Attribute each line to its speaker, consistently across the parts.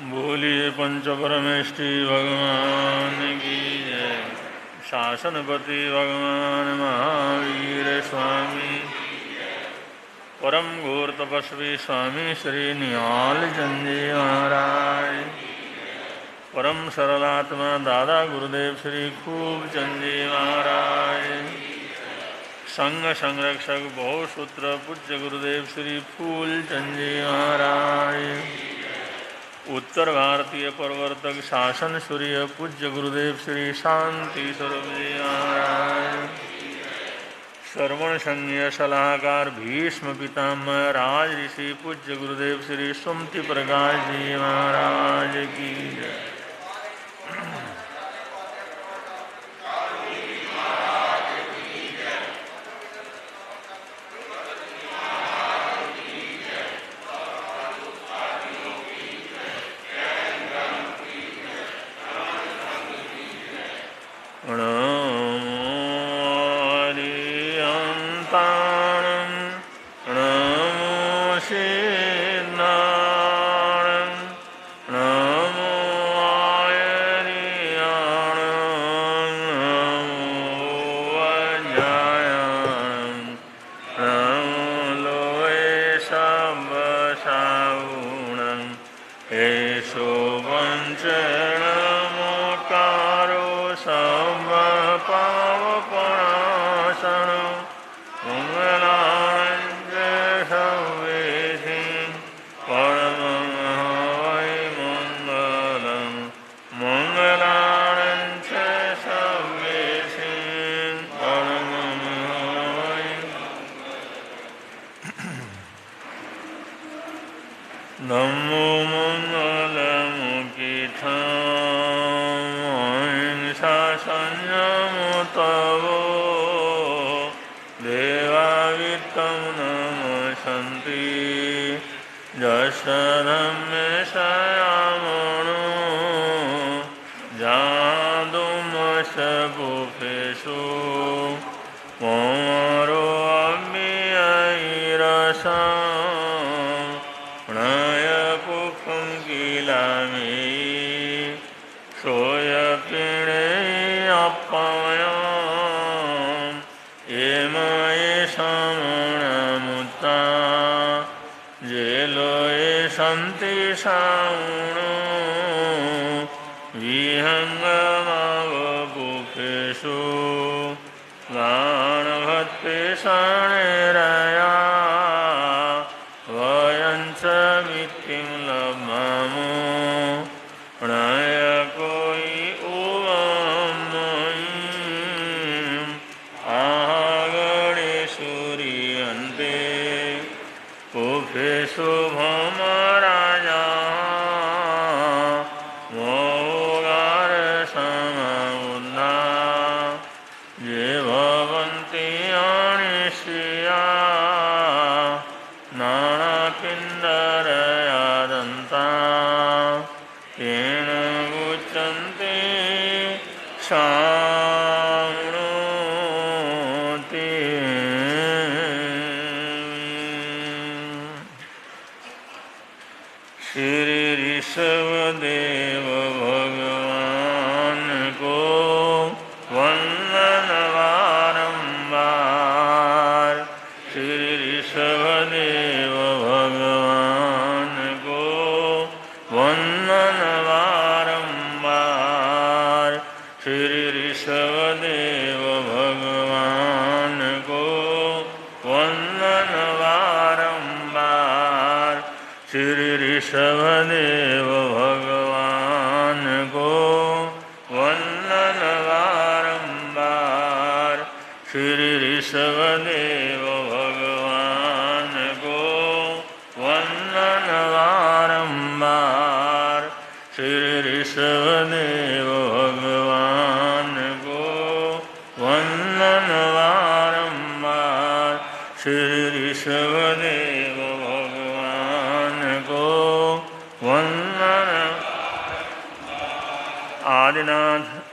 Speaker 1: बोलिए पंच परमेष्टि भगवान की जय। शासनपति भगवान महावीर स्वामी, परम घोर तपस्वी स्वामी श्री निहाल चंद जी महाराज, परम सरलात्मा दादा गुरुदेव श्री खूब चंद जी महाराज, संघ संरक्षक बहुसूत्र पूज्य गुरुदेव श्री फूल चंद जी महाराज, उत्तर भारतीय प्रवर्तक शासन सूर्य पूज्य गुरुदेव श्री शांति स्वरूप जी महाराज, श्रवण संज्ञ सलाहकार भीष्म पितामह राज ऋषि पूज्य गुरुदेव श्री सुमति प्रकाश जी महाराज की जय।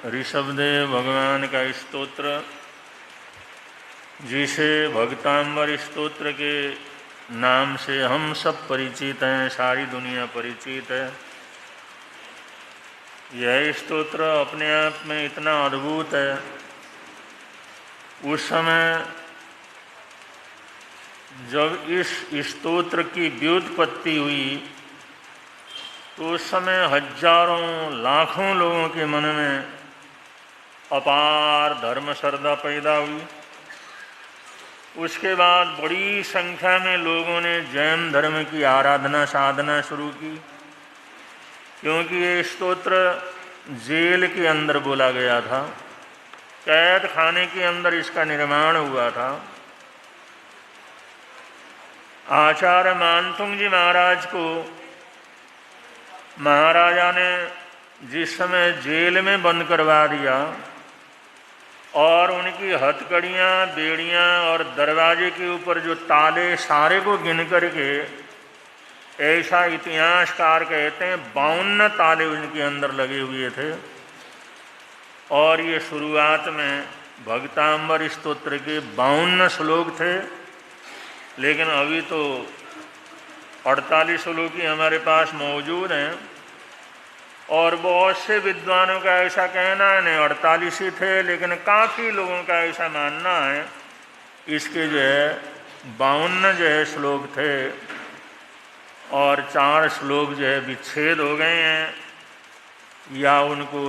Speaker 1: ऋषभदेव भगवान का स्तोत्र, जिसे भक्तांबर स्तोत्र के नाम से हम सब परिचित हैं, सारी दुनिया परिचित है। यह स्तोत्र अपने आप में इतना अद्भुत है। उस समय जब इस स्तोत्र की व्युत्पत्ति हुई तो उस समय हजारों लाखों लोगों के मन में अपार धर्म श्रद्धा पैदा हुई। उसके बाद बड़ी संख्या में लोगों ने जैन धर्म की आराधना साधना शुरू की, क्योंकि ये स्तोत्र जेल के अंदर बोला गया था, कैद खाने के अंदर इसका निर्माण हुआ था। आचार्य मानतुंग जी महाराज को महाराजा ने जिस समय जेल में बंद करवा दिया और उनकी हथकड़ियाँ, बेड़ियाँ और दरवाजे के ऊपर जो ताले सारे को गिन करके, ऐसा इतिहासकार कहते हैं 52 ताले उनके अंदर लगे हुए थे। और ये शुरुआत में भक्तांबर स्तोत्र के 52 श्लोक थे, लेकिन अभी तो 48 श्लोक ही हमारे पास मौजूद हैं। और बहुत से विद्वानों का ऐसा कहना है, नहीं 48 ही थे, लेकिन काफ़ी लोगों का ऐसा मानना है इसके जो है 52 जो है श्लोक थे और 4 श्लोक जो है विच्छेद हो गए हैं या उनको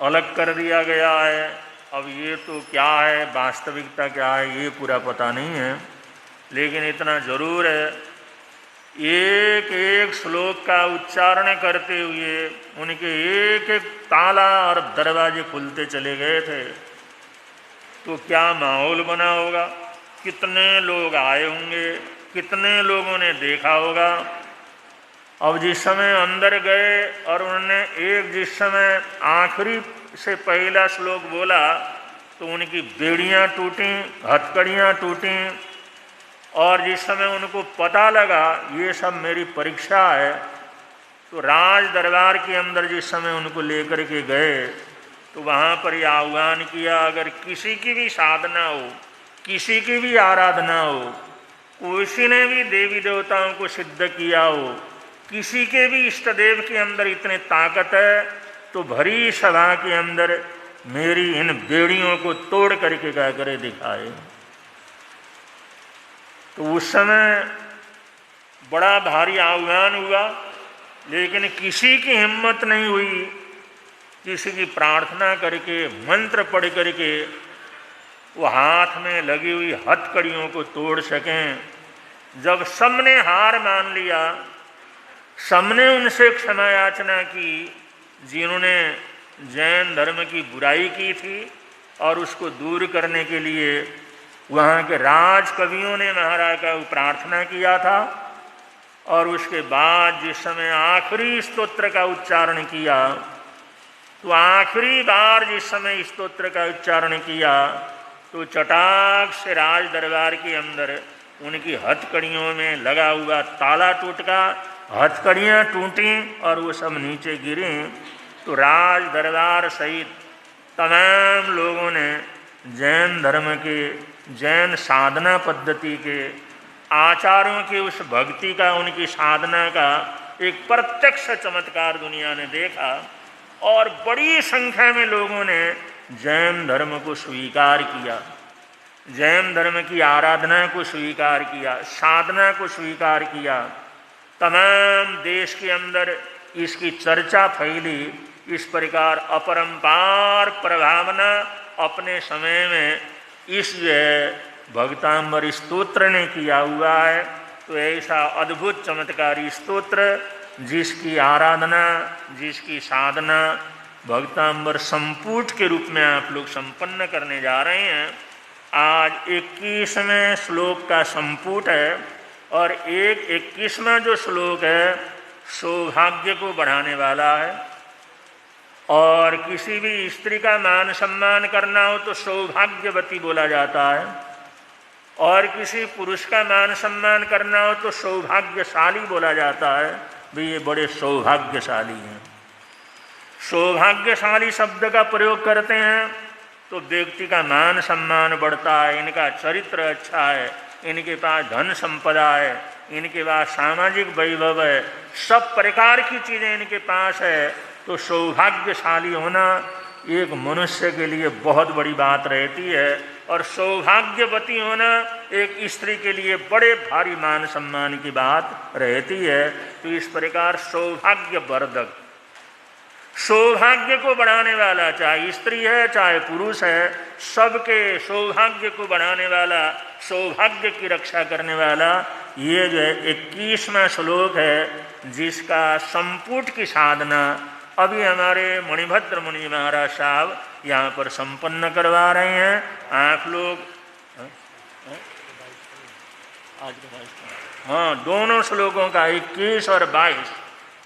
Speaker 1: अलग कर दिया गया है। अब ये तो क्या है, वास्तविकता क्या है, ये पूरा पता नहीं है, लेकिन इतना ज़रूर है एक एक श्लोक का उच्चारण करते हुए उनके एक एक ताला और दरवाजे खुलते चले गए थे। तो क्या माहौल बना होगा, कितने लोग आए होंगे, कितने लोगों ने देखा होगा। अब जिस समय अंदर गए और उन्होंने जिस समय आखिरी से पहला श्लोक बोला तो उनकी बेड़ियाँ टूटी, हथकड़ियाँ टूटी, और जिस समय उनको पता लगा ये सब मेरी परीक्षा है, तो राज दरबार के अंदर जिस समय उनको लेकर के गए तो वहाँ पर यह आह्वान किया, अगर किसी की भी साधना हो, किसी की भी आराधना हो, किसी ने भी देवी देवताओं को सिद्ध किया हो, किसी के भी इष्ट देव के अंदर इतनी ताकत है, तो भरी सभा के अंदर मेरी इन बेड़ियों को तोड़ करके क्या करे दिखाए। तो उस समय बड़ा भारी आह्वान हुआ, लेकिन किसी की हिम्मत नहीं हुई किसी की प्रार्थना करके, मंत्र पढ़ करके वो हाथ में लगी हुई हथकड़ियों को तोड़ सकें। जब सबने हार मान लिया, सबने उनसे क्षमा याचना की जिन्होंने जैन धर्म की बुराई की थी, और उसको दूर करने के लिए वहाँ के राज कवियों ने महाराज का प्रार्थना किया था। और उसके बाद जिस समय आखिरी स्तोत्र का उच्चारण किया, तो आखिरी बार जिस समय स्तोत्र का उच्चारण किया तो चटाक से राज दरबार के अंदर उनकी हथकड़ियों में लगा हुआ ताला टूट का, हथकड़ियाँ टूटी और वो सब नीचे गिरी। तो राज दरबार सहित तमाम लोगों ने जैन धर्म के, जैन साधना पद्धति के आचार्यों की उस भक्ति का, उनकी साधना का एक प्रत्यक्ष चमत्कार दुनिया ने देखा। और बड़ी संख्या में लोगों ने जैन धर्म को स्वीकार किया, जैन धर्म की आराधना को स्वीकार किया, साधना को स्वीकार किया। तमाम देश के अंदर इसकी चर्चा फैली। इस प्रकार अपरंपार प्रभावना अपने समय में इस भक्तांबर स्तोत्र ने किया हुआ है। तो ऐसा अद्भुत चमत्कारी स्तोत्र जिसकी आराधना, जिसकी साधना भक्तांबर संपुट के रूप में आप लोग संपन्न करने जा रहे हैं। आज 21वें श्लोक का संपुट है, और 21वां जो श्लोक है सौभाग्य को बढ़ाने वाला है। और किसी भी स्त्री का मान सम्मान करना हो तो सौभाग्यवती बोला जाता है, और किसी पुरुष का मान सम्मान करना हो तो सौभाग्यशाली बोला जाता है। भी ये बड़े सौभाग्यशाली हैं। सौभाग्यशाली शब्द का प्रयोग करते हैं तो व्यक्ति का मान सम्मान बढ़ता है, इनका चरित्र अच्छा है, इनके पास धन संपदा है, इनके पास सामाजिक वैभव है, सब प्रकार की चीज़ें इनके पास है। तो सौभाग्यशाली होना एक मनुष्य के लिए बहुत बड़ी बात रहती है, और सौभाग्यवती होना एक स्त्री के लिए बड़े भारी मान सम्मान की बात रहती है। तो इस प्रकार सौभाग्यवर्धक, सौभाग्य को बढ़ाने वाला, चाहे स्त्री है चाहे पुरुष है, सबके सौभाग्य को बढ़ाने वाला, सौभाग्य की रक्षा करने वाला ये जो 21वां श्लोक है, जिसका संपुट की साधना अभी हमारे मणिभद्र मुनि महाराज साहब यहाँ पर संपन्न करवा रहे हैं। आप लोग हाँ, दोनों श्लोकों का 21 और 22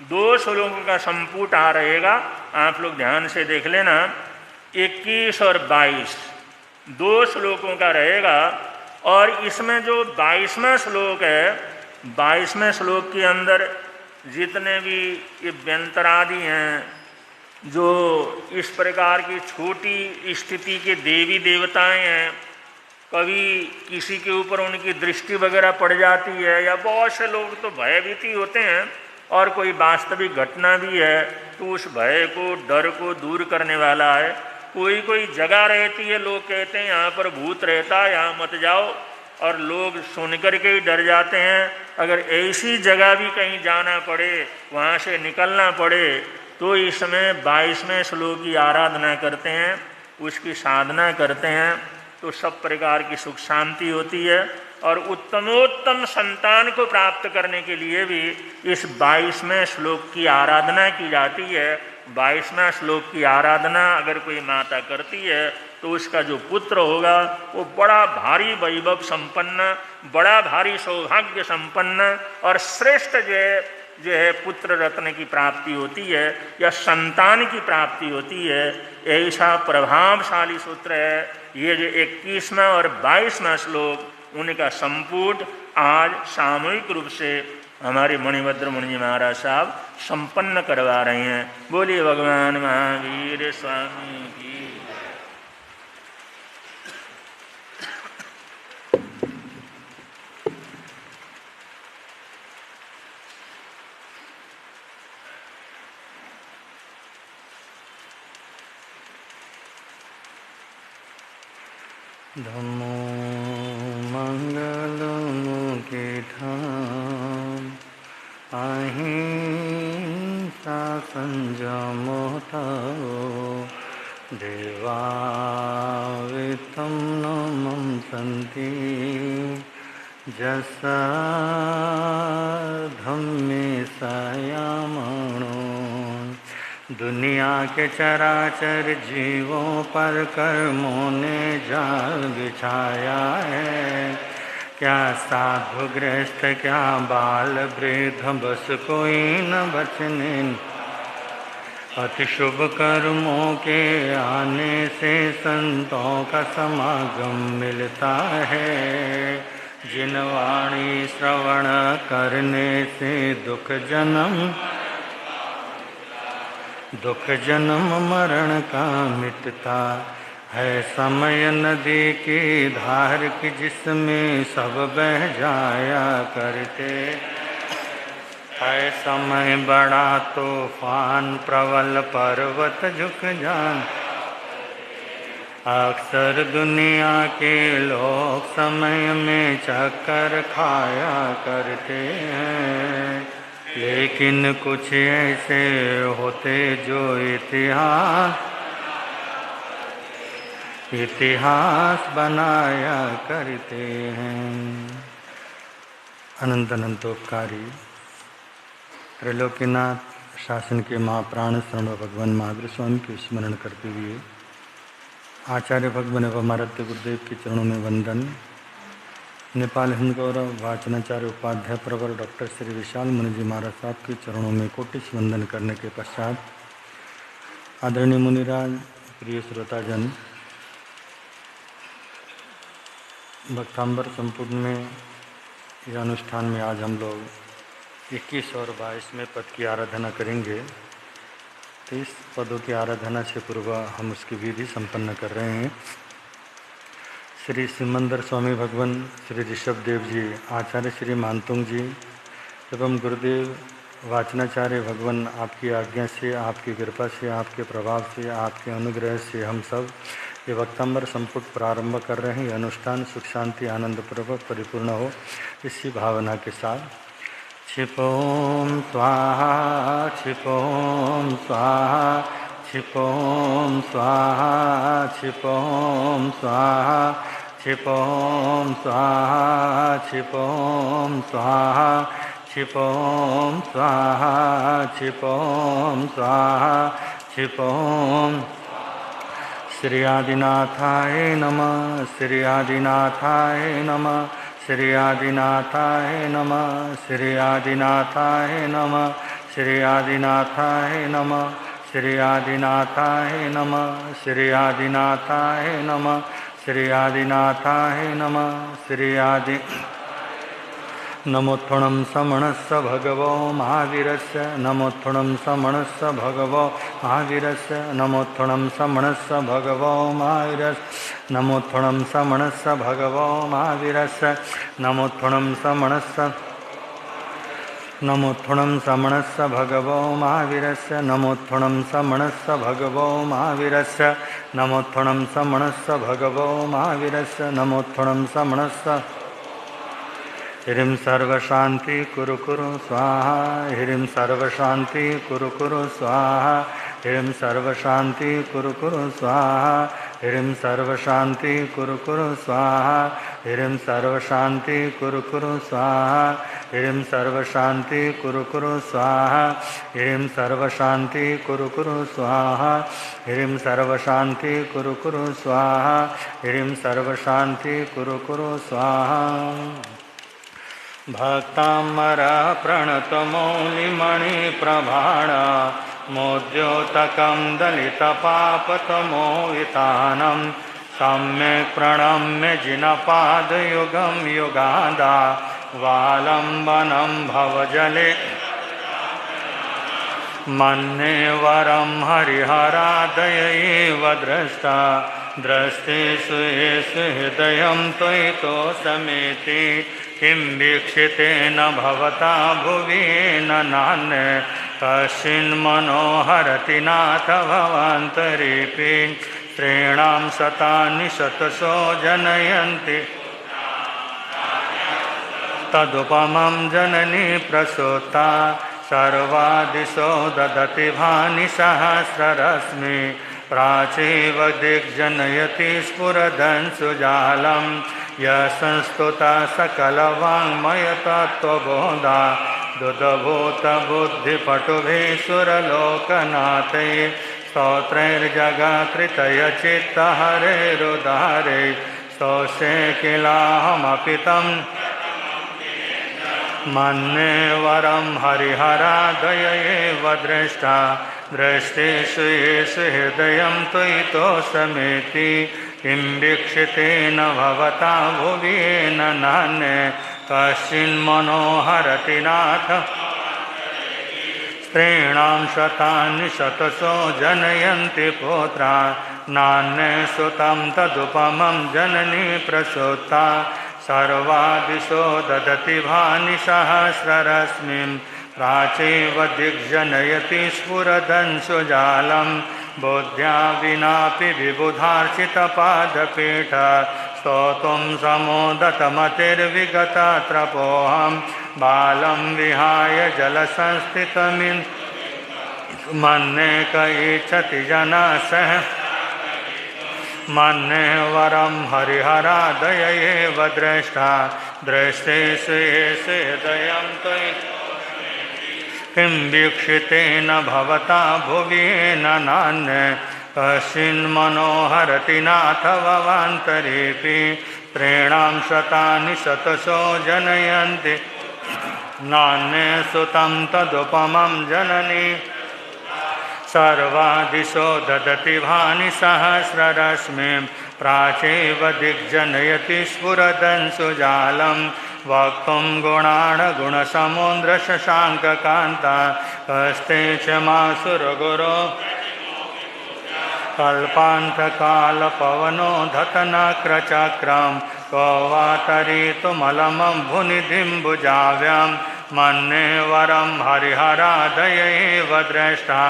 Speaker 1: दो श्लोकों का संपुट आ रहेगा, आप लोग ध्यान से देख लेना। 21 और 22 दो श्लोकों का रहेगा, और इसमें जो 22वां श्लोक है, 22वें श्लोक के अंदर जितने भी ये व्यंतरादि हैं, जो इस प्रकार की छोटी स्थिति के देवी देवताएं हैं, कभी किसी के ऊपर उनकी दृष्टि वगैरह पड़ जाती है, या बहुत से लोग तो भयभीत ही होते हैं, और कोई वास्तविक घटना भी है तो उस भय को, डर को दूर करने वाला है। कोई कोई जगह रहती है, लोग कहते हैं यहाँ पर भूत रहता है, यहाँ मत जाओ, और लोग सुन कर के ही डर जाते हैं। अगर ऐसी जगह भी कहीं जाना पड़े, वहाँ से निकलना पड़े, तो इसमें 22वें श्लोक की आराधना करते हैं, उसकी साधना करते हैं, तो सब प्रकार की सुख शांति होती है। और उत्तमोत्तम संतान को प्राप्त करने के लिए भी इस 22वें श्लोक की आराधना की जाती है। 22वां श्लोक की आराधना अगर कोई माता करती है तो उसका जो पुत्र होगा वो बड़ा भारी वैभव संपन्न, बड़ा भारी सौभाग्य संपन्न और श्रेष्ठ जो है पुत्र रत्न की प्राप्ति होती है, या संतान की प्राप्ति होती है। ऐसा प्रभावशाली सूत्र है ये जो 21वां और 22वां श्लोक, उनका संपुट आज सामूहिक रूप से हमारे मणिभद्र मुनि महाराज साहब संपन्न करवा रहे हैं। बोलिए भगवान महावीर स्वामी की।
Speaker 2: धम्मो मंगल मुके धाम, अहिंसा संयमो तवो, देवावितं नमं सन्ति, जसा धम्मे सायामणो। दुनिया के चराचर जीवों पर कर्मों ने जाल बिछाया है, क्या साधु गृहस्थ क्या बाल वृद्ध बस कोई न बचने। अति शुभ कर्मों के आने से संतों का समागम मिलता है, जिन वाणी श्रवण करने से दुख जन्म मरण का मिटता है। समय नदी की धार की जिसमें सब बह जाया करते है। समय बड़ा तूफान प्रबल पर्वत झुक जान, अक्सर दुनिया के लोग समय में चक्कर खाया करते हैं, लेकिन कुछ ऐसे होते जो इतिहास बनाया करते हैं। अनंत अनंतोपकारी त्रैलोक्यनाथ शासन के महाप्राण शरण भगवान महावीर स्वामी के स्मरण करते हुए आचार्य भगवान एवं आराध्य गुरुदेव के चरणों में वंदन। नेपाल हिंद गौरव वाचनाचार्य उपाध्याय प्रवर डॉक्टर श्री विशाल मुनि जी महाराज साहब के चरणों में कोटि वंदन करने के पश्चात आदरणीय मुनिराज, प्रिय श्रोताजन, भक्तांबर संपूर्ण में यह अनुष्ठान में आज हम लोग 21 और 22वें पद की आराधना करेंगे। तो इस पदों की आराधना से पूर्व हम उसकी विधि संपन्न कर रहे हैं। श्री सिमंदर स्वामी भगवान, श्री ऋषभ देव जी, आचार्य श्री मानतुंग जी एवं गुरुदेव वाचनाचार्य भगवान, आपकी आज्ञा से, आपकी कृपा से, आपके प्रभाव से, आपके अनुग्रह से हम सब ये वक्तंबर संपुट प्रारंभ कर रहे हैं। ये अनुष्ठान सुख शांति आनंद पूर्वक परिपूर्ण हो, इसी भावना के साथ। क्षिपोम स्वाहा, क्षिपोम स्वाहा, क्षिपोम स्वाहा, क्षिपोम स्वाहा, क्षिपोम स्वाहा, क्षिपोम स्वाहा, क्षिपोम स्वाहा, क्षिपोम स्वाहा, क्षिपोम। श्री आदिनाथाय नमः, श्री आदिनाथाय नमः, श्री आदिनाथाय नमः, श्री आदिनाथाय नमः, श्री आदिनाथाय नमः, श्री आदिनाथाय नमः, श्री आदिनाथाय नमः, श्री आदिनाथाय नमः, श्री आदि। नमोत्थुणं समणस्य भगवो महावीरस्य, नमोत्थुणं समणस्य भगवो महावीरस्य, नमोत्थुणं समणस्य भगवो महावीरस्य, नमोत्थुणं समणस्य भगवो महावीरस्य, नमोत्थुणं समणस्य, नमोत्थुणं समणस्य भगवो महावीरस्य, नमोत्थुणं समणस्य भगवो महावीरस्य, नमोत्थुणं समणस्य भगवो महावीरस्य, नमोत्थुणं समणस्य। ह्रीं सर्वशान्ति कुरु कुरु स्वाहा, ह्रीं सर्वशान्ति कुरु कुरु स्वाहा, ह्रीं सर्वशान्ति कुरु कुरु स्वाहा, ह्रीं सर्वशान्ति कुरु कुरु स्वाहा, ह्रीं सर्वशान्ति कुरु कुरु स्वाहा, ह्रीं सर्वशान्ति कुरु कुरु स्वाहा, ह्रीं सर्वशान्ति कुरु कुरु स्वाहा, ह्रीं सर्वशान्ति कुरु कुरु स्वाहा, ह्रीं सर्वशान्ति कुरु कुरु स्वाहा। भक्तामर प्रणतमौलिमणिप्रभाण मोद्योतकं दलितपापतमोहितानं सम्यक् प्रणम्य जिनपादयुगं युगादा वालम्बनं भवजले मन्ये वरं हरिहरादयैव दृष्टा द्रष्टेषु येषु हृदयं त्वयि तोषमेति किं वीक्षितेन भवता भुवि न नान्य कश्चिन्मनोहरति नाथ भवान्तरेऽपि स्त्रीणां शतानि शतशो जनयन्ति तदुपमं जननी प्रसूता सर्वादिशो ददति भानि सहस्ररश्मि प्राचीव दिग्जनयति स्फुरदंशुजालं यशंस्तुता सकलवाङ्मयतत्त्वबोधा दुदभूतबुद्धिपटुभिः सुरलोकनाथैः स्तोत्रैर्जगत्कृतयचित्तहरेरुदारैः स्तोषे किलाहमपि तं मन्ये वरं हरिहरादय एव दृष्टा दृष्टेषु येषु हृदयं त्वयि तोषमेति किं वीक्षितेन भवता भुवि न नान्ये कश्चिन्मनोहरति नाथ स्त्रीणां शतानि शतशो जनयन्ति पुत्रा नान्ये सुतं तदुपमं जननी प्रसूता सर्वादिशो ददति भानि सहस्ररश्मिं प्राचीव दिग्जनयति स्फुरदंशुजालं बुद्ध्या विनापि विबुधार्चितपादपीठ स्तोतुं समोदतमतिर्विगतत्रपोऽहं बालं विहाय जलसंस्थितमिन् मन्ये क इच्छति जनासः मन्ये वरं हरिहरादय एव दृष्टा दृष्टेषु येषु हृदयं त्वयि किं वीक्षितेन भवता भुवि न नान्ये कश्चिन्मनोहरति नाथ भवान्तरेऽपि स्त्रीणां शतानि शतशो जनयन्ति नान्ये सुतं तदुपमं जननी सर्वादिशो ददति भानि सहस्ररश्मिं प्राचीव दिग्जनयति स्फुरदंशुजालं वक्तुं गुणाणगुणसमुद्रशशाङ्ककान्ता कस्ते च मासुरगुरो कल्पान्तकालपवनो धतनक्रचक्रं को वा तरीतुमलमं भुनिधिं भुजाव्यां मन्ये वरं हरिहरादयैव द्रष्टा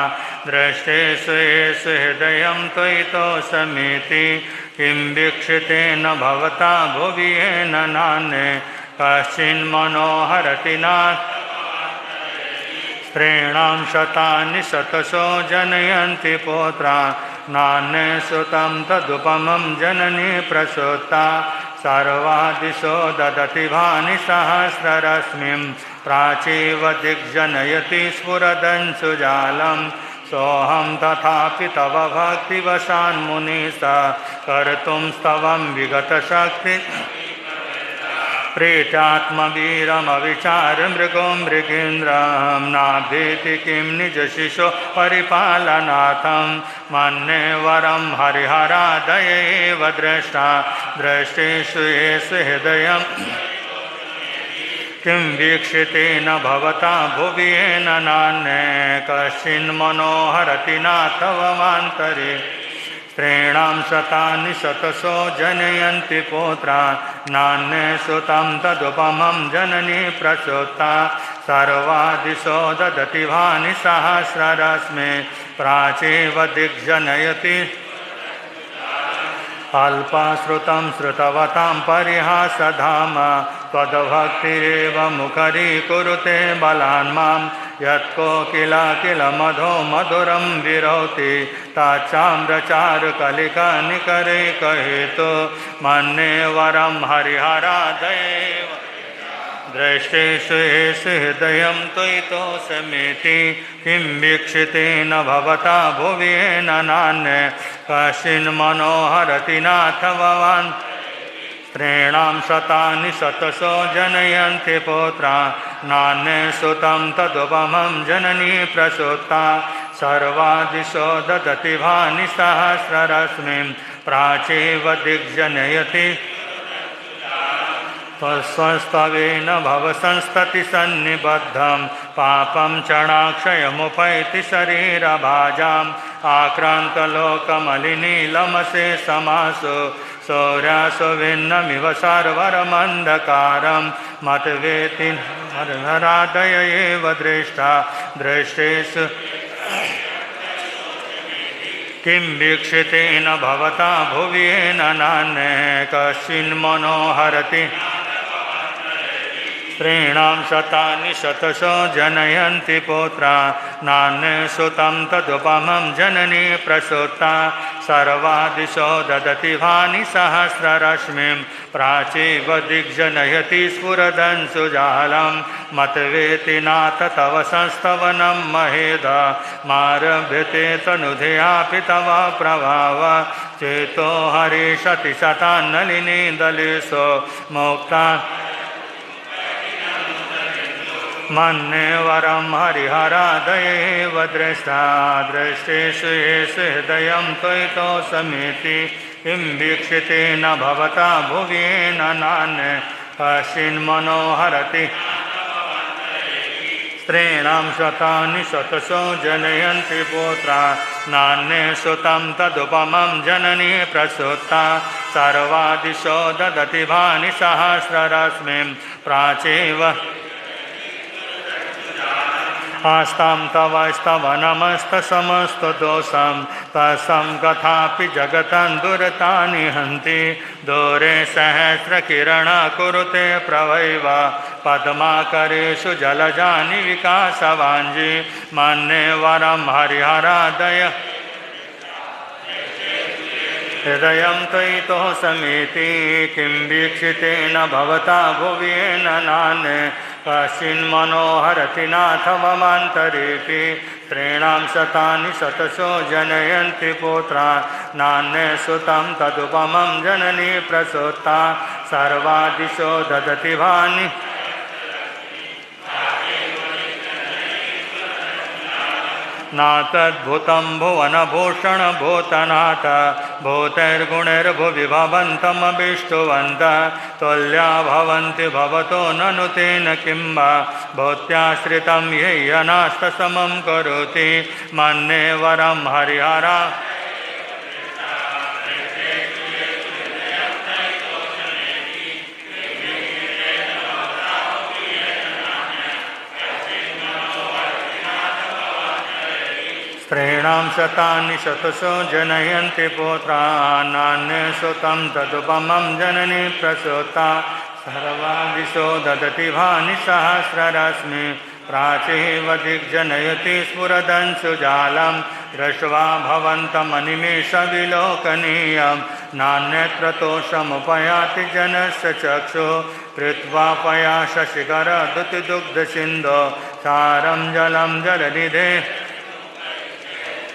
Speaker 2: दृष्टेषु येषु हृदयं त्वयितोषमिति किं वीक्षितेन भवता भुवि येन नान्ये कश्चिन्मनोहरति नाथ स्त्रीणां शतानि शतशो जनयन्ति पुत्रा नान्ये सुतं तदुपमं जननी प्रसूता सर्वादिशो ददति भानि सहस्ररश्मिं प्राचीव दिग्जनयति स्फुरदंशुजालं सोऽहं तथापि तव भक्तिवशान्मुनिः कर्तुं स्तवं विगतशक्ति प्रीत्यात्मवीरमविचार मृगो मृगेन्द्रं नाभेति किं निजशिशो परिपालनार्थं मन्ये वरं हरिहरादयैव द्रष्टा दृष्टेषु येषु हृदयं किं वीक्षितेन भवता भुवि येन नान्ये कश्चिन्मनोहरति नाथवमान्तरे स्त्रीणां शतानि शतशो जनयन्ति पुत्रा नान्ये सुतं तदुपमं जननी प्रसूता सर्वादिशो ददति भानि सहस्ररश्मिं प्राचीव दिग्जनयति अल्पश्रुतं श्रुतवतां परिहासधाम त्वद्भक्तिरेव मुखरीकुरुते बलान् मां यत्कोकिला किल मधो मधुरं विरोति ताचाम्रचारुकलिकानिकरे कहेतु मन्ये वरं हरिहरादयैव दृष्टेषु येषु हृदयं त्वयितोषमिति किं वीक्षितेन भवता भुवि येन नान्ये कश्चिन्मनोहरति नाथ भवान् स्त्रीणां शतानि शतशो जनयन्ति पुत्रा नान्ये सुतं तदुपमं जननी प्रसूता सर्वादिशो ददति भानि सहस्ररश्मिं प्राचीव दिग्जनयति स्वस्तवेन भवसंस्तति सन्निबद्धं पापं चणाक्षयमुपैति शरीरभाजाम् आक्रान्तलोकमलिनीलमशेषमासु सौर्यासु भिन्नमिव सर्वरमन्धकारं मतवेति हरहरादय एव दृष्टा दृष्टेषु किं वीक्षितेन भवता भुवि येन नान्ये कश्चिन्मनोहरति स्त्रीणां शतानि शतशो जनयन्ति पुत्रा नान्ये सुतं तदुपमं जननी प्रसूता सर्वादिशो ददति भानि सहस्ररश्मिं प्राचीव दिग्जनयति स्फुरदंशुजालं मतवेति नाथ तव संस्तवनं महेद मारभ्यते तनुधयापि तव प्रभाव चेतो हरिषति शतान्नलिनी दलेषु मुक्ता मन्ये वरं हरिहरादयैव दृष्टा दृष्टेषु येषु हृदयं त्वयितोषमिति किं वीक्षितेन भवता भुवि येन नान्ये कश्चिन्मनोहरति स्त्रीणां शतानि शतशो जनयन्ति पुत्रा नान्ये सुतं तदुपमं जननी प्रसूता सर्वादिशो ददति भानि सहस्ररश्मिं प्राचीव आस्तां तव नमस्तसमस्तदोषं तस्सं कथापि जगतं दुरतानि हन्ति दूरे सहस्रकिरणा कुरुते प्रवैव पद्माकरेषु जलजानि विकासवाञ्जी मन्ये वरं हरिहरादय हृदयं त्वयितोषमिति किं वीक्षितेन भवता भुवि येन नान्ये कश्चिन्मनोहरति नाथ ममान्तरेऽपि स्त्रीणां शतानि शतशो जनयन्ति पुत्रा नान्ये सुतं तदुपमं जननी प्रसूता सर्वादिशो ददति भानि नातद्भुतं भुवनभूषणभूतनाथ भूतैर्गुणैर्भुवि भवन्तमभिष्टुवन्तः तुल्या भवन्ति भवतो ननु तेन किं वा भूत्याश्रितं येयनास्तसमं करोति मन्ये वरं हरिहरा स्त्रीणां शतानि शतशो जनयन्ति पुत्रान् सुतं तदुपमं जननी प्रसूता सर्वादिशो ददति भानि सहस्ररश्मि प्राचीव दिग्जनयति स्फुरदंशु जालं दृष्ट्वा भवन्तमनिमेषविलोकनीयं नान्यत्रतोषमुपयाति जनस्य चक्षुः कृत्वा पया शशिखरदुतिदुग्धसिन्धो सारं जलं जलनिधे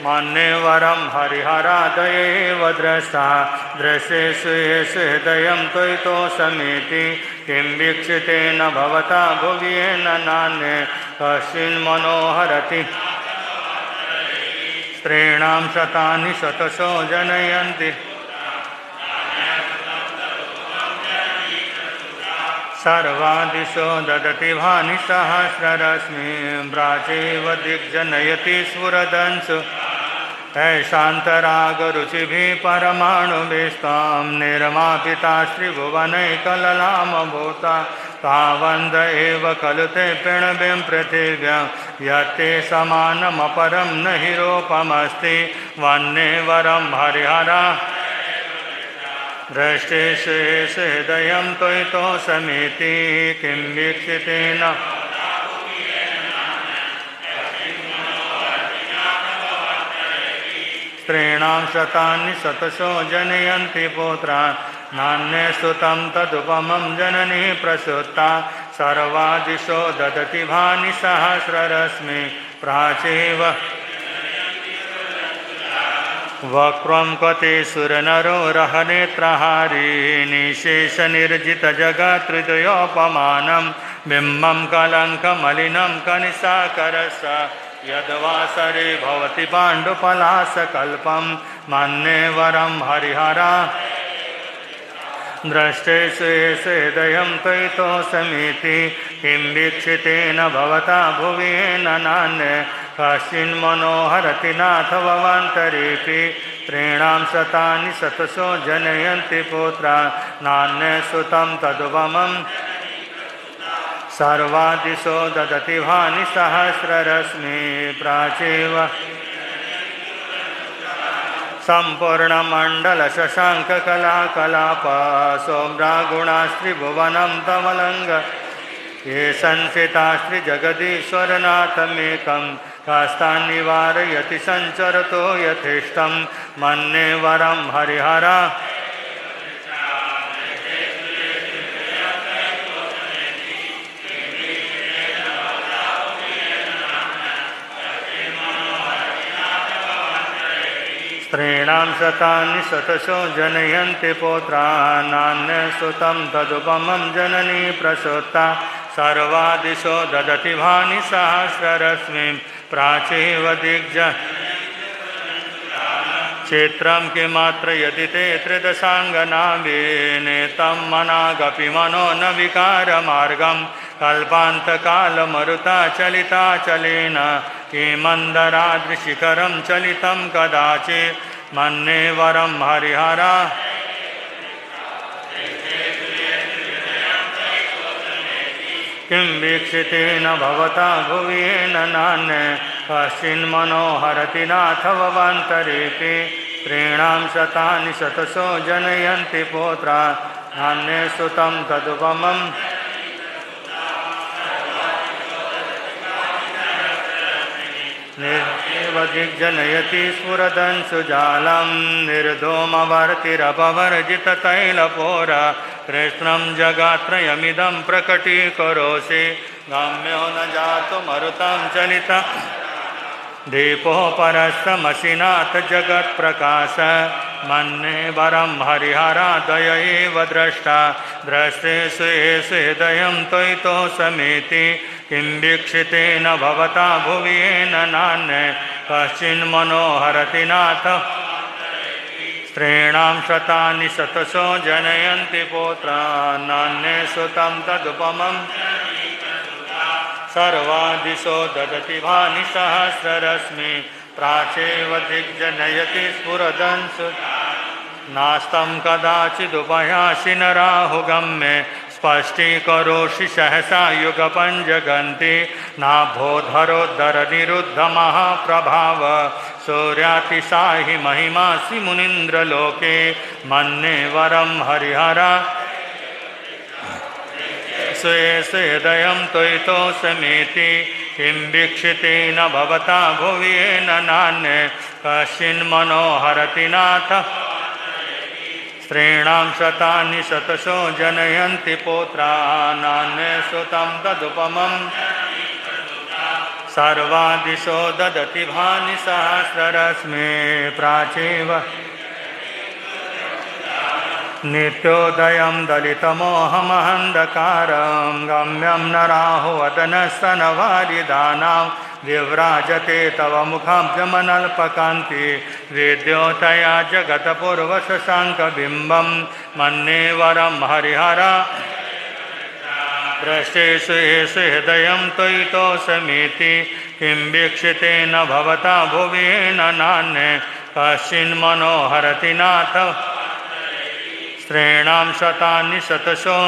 Speaker 2: मन्ये वरं हरिहरादयैव दृष्टा दृश्येषु येषु हृदयं त्वयितोषमेति किं वीक्षितेन भवता भुवि येन नान्ये कश्चिन्मनोहरति स्त्रीणां शतानि शतशो जनयन्ति सर्वादिशो ददति भानि सहस्ररश्मि प्राचीव दिग्जनयति स्फुरदंशु ऐशान्तरागरुचिभिः परमाणुभिस्तां निर्मापिता श्रीभुवनैकललामभूता तावन्द एव खलु ते पिणबिं पृथिव्यां यत्ते समानमपरं न हि रूपमस्ति वन्ये वरं हरिहरा दृष्टेषु येषु हृदयं त्वयितोषमेति किं वीक्षितेन स्त्रीणां शतानि शतशो जनयन्ति पुत्रान् नान्ये सुतं तदुपमं जननी प्रसूता सर्वादिशो ददति भानि सहस्ररश्मि प्राचीव वक्रं क्वते सुरनरो रहनेत्रहारी निशेषनिर्जितजगत्हृदयोपमानं बिम्बं कलङ्कमलिनं कनिशाकरस यद्वासरे भवति पाण्डुपलाशकल्पं मन्ये वरं हरिहरा द्रष्टेषु येषु हृदयं त्वयितोषमेति किं वीक्षितेन भवता भुवि येन नान्ये कश्चिन्मनोहरति नाथ भवान्तरेऽपि स्त्रीणां शतानि शतशो जनयन्ति पुत्रान् नान्ये सुतं तदुपमं सर्वादिशो ददति भानि सहस्ररश्मि प्राचीव सम्पूर्णमण्डलशशाङ्ककलाकलापा सोम्रागुणास्त्रिभुवनं तमलङ्ग ये संस्थितास्त्रिजगदीश्वरनाथमेकं कास्तान् निवारयति सञ्चरतो यथेष्टं मन्ये वरं हरिहरा स्त्रीणां शतानि शतशो जनयन्ति पुत्रान् नान्ये सुतं तदुपमं जननी प्रसूता सर्वादिशो ददति भानि सहस्ररश्मि प्राचीव दिग्ज क्षेत्रं किमत्र यदि ते त्रिदशाङ्गनाभिनेतं मनागपि मनो न विकारमार्गं कल्पान्तकालमरुता चलिताचलेन किमन्दराद्रिशिखरं चलितं कदाचित् मन्ये वरं हरिहरा किं वीक्षितेन भवता भुवि येन नान्ये कश्चिन्मनोहरति नाथ भवान्तरेऽपि स्त्रीणां शतानि शतशो जनयन्ति पुत्रान् नान्ये सुतं तदुपमं निर्देव दिग्जनयति स्फुरदंशु जालं निर्धूमवर्तिरपवर्जिततैलपोरा कृष्णं जगात्रयमिदं प्रकटीकरोषि गम्यो न जातु मरुतं चलिता दीपोपरस्तमसिनाथ जगत्प्रकाश मन्ये वरं हरिहरादय एव द्रष्टा द्रष्टेषु येषु हृदयं त्वयितोषमेति किं वीक्षितेन भवता भुवि येन नान्ये कश्चिन्मनोहरति नाथ स्त्रीणां शतानि शतशो जनयन्ति पुत्रान् नान्ये सुतं तदुपमं सर्वादिशो ददति भानि सहस्ररश्मि प्राचेव दिग्जनयति स्फुरदंशु नास्तं कदाचिदुपयासि न राहुगम्ये स्पष्टीकरोषि सहसा युगपञ्जगन्ति नाभोधरोद्धरनिरुद्धमहाप्रभाव सूर्यातिशाहि महिमासि मुनीन्द्रलोके मन्ये वरं हरिहर स्वे स्वेदयं त्वयितोऽसमेति किं वीक्षितेन भवता भुवि येन नान्ये कश्चिन्मनोहरति नाथ स्त्रीणां शतानि शतशो जनयन्ति पौत्रानान्ये सुतं तदुपमं सर्वादिशो ददति भानि सहस्ररश्मे प्राचीव नित्योदयं दलितमोहमहन्धकारं गम्यं न राहुवदनस्तनवारिदानां विव्राजते तव मुखाब्जमनल्पकान्ति विद्योतया जगत्पूर्वशशाङ्कबिम्बं मन्ये वरं हरिहर दृष्टेषु येषु हृदयं त्वयितोऽसमेति किं वीक्षितेन भवता भुवि येन नान्ये कश्चिन्मनोहरति नाथ स्त्रीणां शतानि शतशो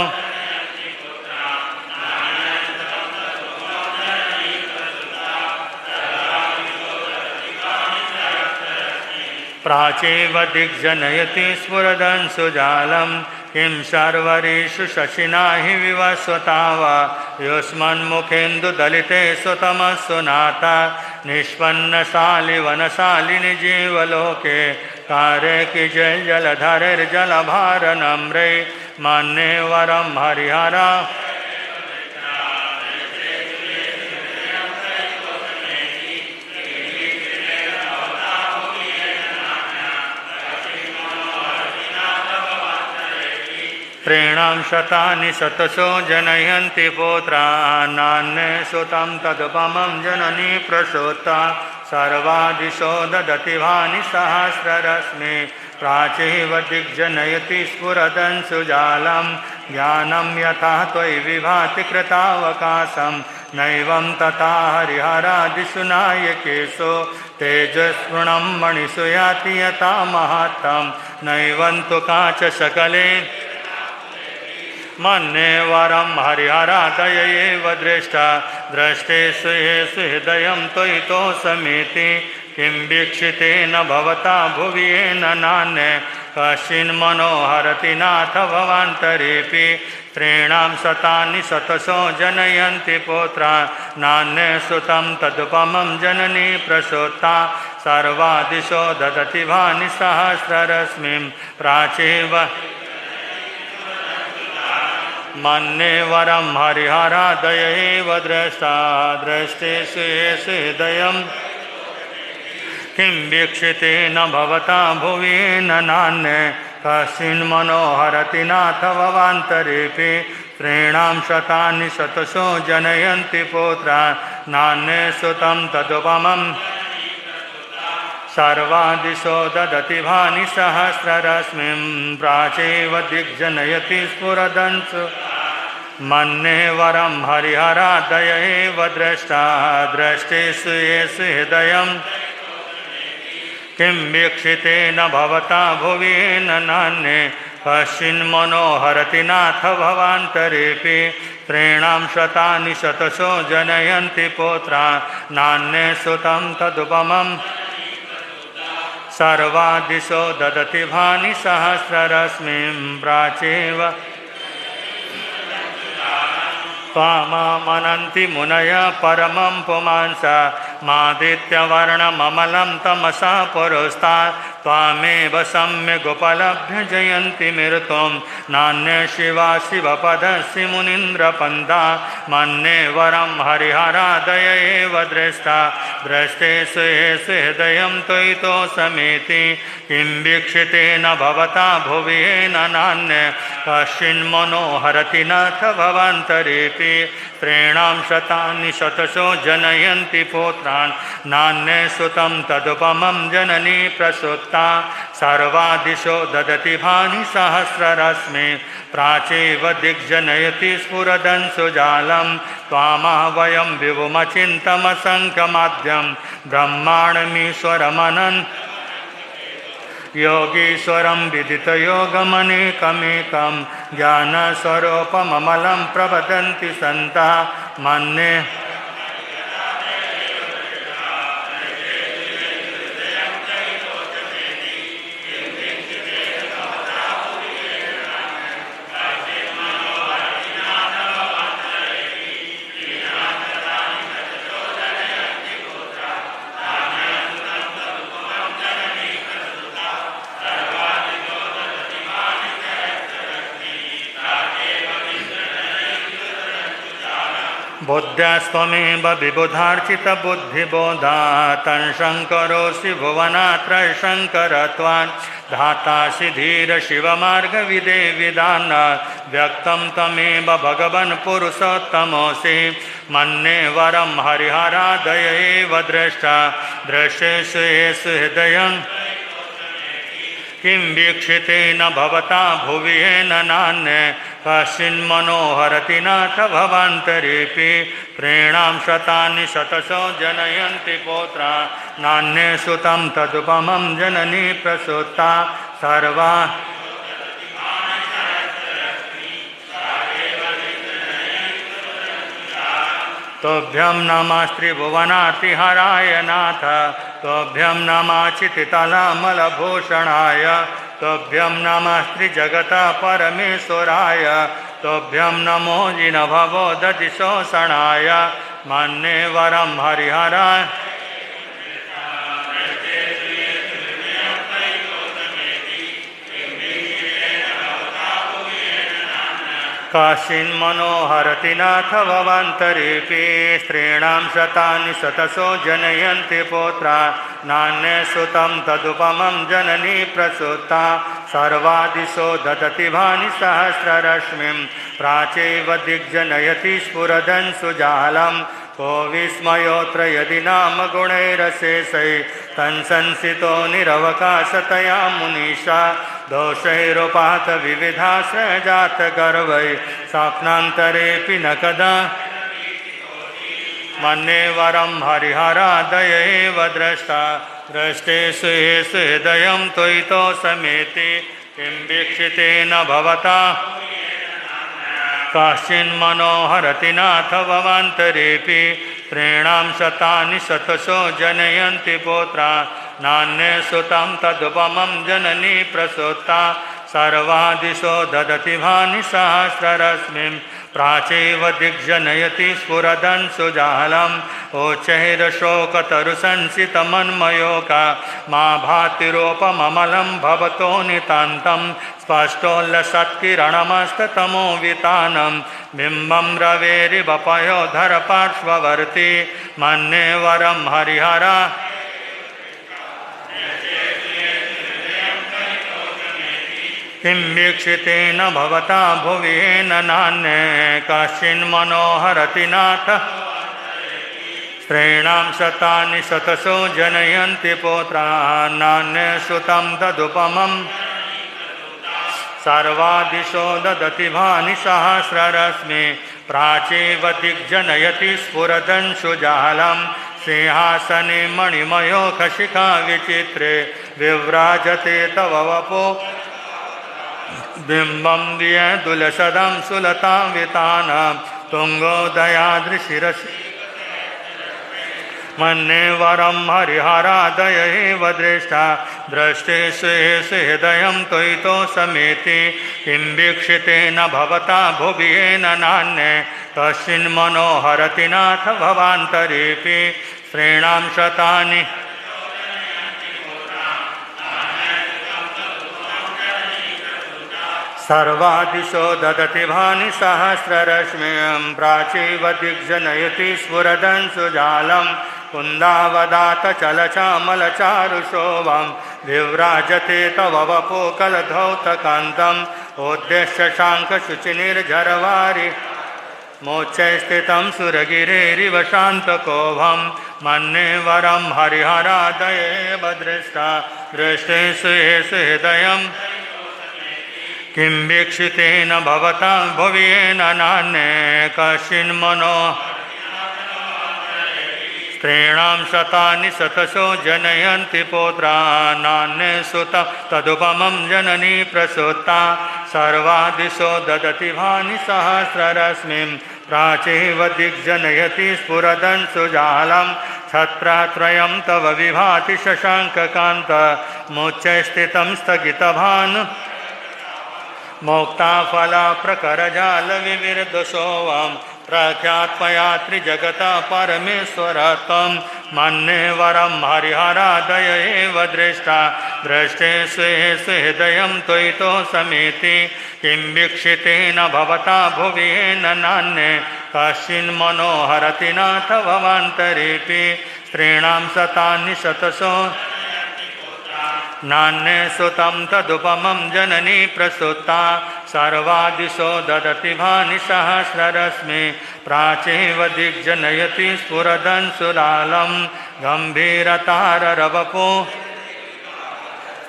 Speaker 2: प्राचीव दिग्जनयति स्फुरदंशुजालं किं शर्वरीषु शशिना हि विवस्वता वा युष्मन्मुखेन्दुदलिते सुतमस्सु नाता निष्पन्नशालिवनशालिनि जीवलोके कारे कि जय जलधरेर्जलभारनम्रे मन्ये वरं हरिहर स्त्रीणां शतानि शतशो जनयन्ति पौत्रानान्ये सुतं तदुपमं जननी प्रसूता सर्वादिशो ददति भानि सहस्ररश्मे प्राचीव दिग्जनयति स्फुरदंशुजालं ज्ञानं यथा त्वयि विभाति कृतावकाशं नैवं तथा हरिहरादिषु नायकेषु तेजस्पृणं मणिषु याति यथा महत्तं नैवं तु काचशकले मन्ये वरं हरिहरादयैव दृष्टा दृष्टेषु येषु हृदयं त्वयितोऽसमेति किं वीक्षितेन भवता भुवि येन नान्ये कश्चिन्मनोहरति नाथ भवान्तरेऽपि स्त्रीणां शतानि शतशो जनयन्ति पौत्रानान्ये सुतं तदुपमं जननी प्रसूता सर्वादिशो ददति भानि सहस्ररश्मिं प्राचीव मन्ये वरं हरिहरादयैव दृष्टा दृष्टेषु येषु हृदयं किं वीक्षितेन भवता भुवि येन नान्ये कश्चिन्मनोहरति नाथ भवान्तरेऽपि स्त्रीणां शतानि शतशो जनयन्ति पौत्रानान्ये सुतं तदुपमं सर्वादिशो ददति भानि सहस्ररश्मिं प्राचीव दिग्जनयति स्फुरदंशु मन्ये वरं हरिहरादयैव दृष्टा दृष्टेषु येषु हृदयं किं वीक्षितेन भवता भुवि येन नान्ये कश्चिन्मनोहरति नाथ भवान्तरेऽपि स्त्रीणां शतानि शतशो जनयन्ति पौत्रानान्ये सुतं तदुपमं सर्वादिशो ददति भानि सहस्ररश्मिं प्राचीव त्वाममनन्ति मुनयः परमं पुमांसा मादित्यवर्णममलं तमसा पुरस्तात् त्वामेव सम्यगुपलभ्य जयन्ति मृत्युं नान्ये शिवा शिवपदस्य मुनीन्द्रपन्था मन्ये वरं हरिहरादय एव दृष्टा दृष्टेषु येषु हृदयं त्वयितोऽसमेति किं वीक्षितेन भवता भुवि येन नान्ये कश्चिन्मनोहरति नाथ भवान्तरेऽपि स्त्रीणां शतानि शतशो जनयन्ति पौत्रान् नान्ये सुतं तदुपमं जननी प्रसूता सर्वादिशो ददति भानि सहस्ररश्मि प्राचीव दिग्जनयति स्फुरदंशुजालं त्वामहवयं विभुमचिन्तमसङ्ख्यमाद्यं ब्रह्माण्डमीश्वरमनन् योगीश्वरं विदितयोगमनेकमेकं ज्ञानस्वरूपममलं प्रवदन्ति सन्तः मन्ये बुद्ध्यास्त्वमेव विबुधार्चितबुद्धिबोधात् शङ्करोऽसि भुवनात्रयशङ्करत्वात् धातासि धीरशिवमार्गविदेविदानात् व्यक्तं त्वमेव भगवन् पुरुषोत्तमोऽसि मन्ये वरं हरिहरादय एव द्रष्टा दृश्येषु येषु हृदयं किं वीक्षितेन भवता भुवि येन नान्ये कश्चिन्मनोहरति नाथ भवान्तरेऽपि प्रेणां शतानि शतशो जनयन्ति पौत्रा नान्ये सुतं तदुपमं जननी प्रसूता सर्वा तोभ्यं नमस्त्रिभुवनार्तिहराय नाथ तोभ्यं नमश्चितितलामलभूषणाय तोभ्यं नमस्त्रिजगतः परमेश्वराय तोभ्यं नमो जिनभवोदधिशोषणाय मन्ये वरं हरिहराय कश्चिन्मनोहरति नाथ भवान्तरेऽपि स्त्रीणां शतानि शतशो जनयन्ति पौत्रा नान्ये सुतं तदुपमं जननी प्रसूता सर्वादिशो ददति भानि सहस्ररश्मिं प्राचैव दिग्जनयति स्फुरदन् सुजालं को विस्मयोऽत्र यदि नाम गुणैरशेषैः तन्संसितो निरवकाशतया मुनीषा दोषैरुपात विविधाश्रयजातगर्वैः स्वप्नान्तरेऽपि न कदा मन्ये वरं हरिहरादय एव द्रष्टा दृष्टेषु येषु हृदयं त्वयितो समेति किं वीक्षितेन भवता कश्चिन्मनोहरति नाथ भवान्तरेऽपि प्रेणां शतानि शतशो जनयन्ति पौत्रा नान्ये सुतं तदुपमं जननी प्रसूता सर्वादिशो ददति भानि सहस्ररश्मिं प्राचैव दिग्जनयति स्फुरदन् सुजालम् ओचैरशोकतरुसंसितमन्मयोका मा भातिरूपममलं भवतो नितान्तं स्पष्टोल्लसत्किरणमस्ततमो वितानं बिम्बं रवेरिवपयोधर पार्श्ववर्ती मन्ये वरं हरिहरा किं वीक्षितेन भवता भुवि येन नान्ये कश्चिन्मनोहरति नाथ स्त्रीणां शतानि शतशो जनयन्ति पौत्रा नान्ये सुतं तदुपमं सर्वादिशो ददति भानि सहस्ररश्मि प्राचैव दिग्जनयति स्फुरदन् सुजालं सिंहासने मणिमयो खशिखा विचित्रे विव्राजते तव वपो बिम्बं दियदुलसदं सुलतां वितानं तुङ्गोदयाद्रिशिरसि मन्ये वरं हरिहरादय एव दृष्टा दृष्टेषु येषु हृदयं त्वयितो समेति किं वीक्षितेन भवता भुवि येन नान्ये कश्चिन्मनोहरति नाथ भवान्तरेऽपि स्त्रीणां शतानि सर्वादिशो ददति भानि सहस्ररश्मिं प्राचैव दिग्जनयति स्फुरदन् सुजालं कुन्दावदात चलचामलचारुशोभं विव्राजते तव वपोकलधौतकान्तम् उद्देश्य शाङ्खशुचिनिर्झरवारि मोक्षे स्थितं सुरगिरेरिव शान्तकोभं मन्ये वरं हरिहरादय एव दृष्टा दृष्टेषु येषु हृदयं किं वीक्षितेन भवता भुवि येन नान्ये कश्चिन्मनो स्त्रीणां शतानि शतशो जनयन्ति पौत्रा नान्ये सुतं तदुपमं जननी प्रसूता सर्वादिशो ददति भानि सहस्ररश्मिं प्राचीव दिग्जनयति स्फुरदंशुजालं छत्रात्रयं तव विभाति शशाङ्ककान्त मोच्चैस्थितं स्थगितभानु मोक्ता फला प्रकरजाल विविर्दशोवां प्रख्यात्मया त्रिजगता परमेश्वरत्वं मन्ये वरं हरिहरादय एव दृष्टा दृष्टे स्वेषु हृदयं त्वयितो समेति किं वीक्षितेन भवता भुवि येन नान्ये कश्चिन्मनोहरति नाथ भवान्तरेऽपि स्त्रीणां शतानि शतशो नान्ये सुतं तदुपमं जननी प्रसूता सर्वादिशो ददति भानि सहस्ररश्मि प्राचीव दिग्जनयति स्फुरदंशुलालं गम्भीरताररवपो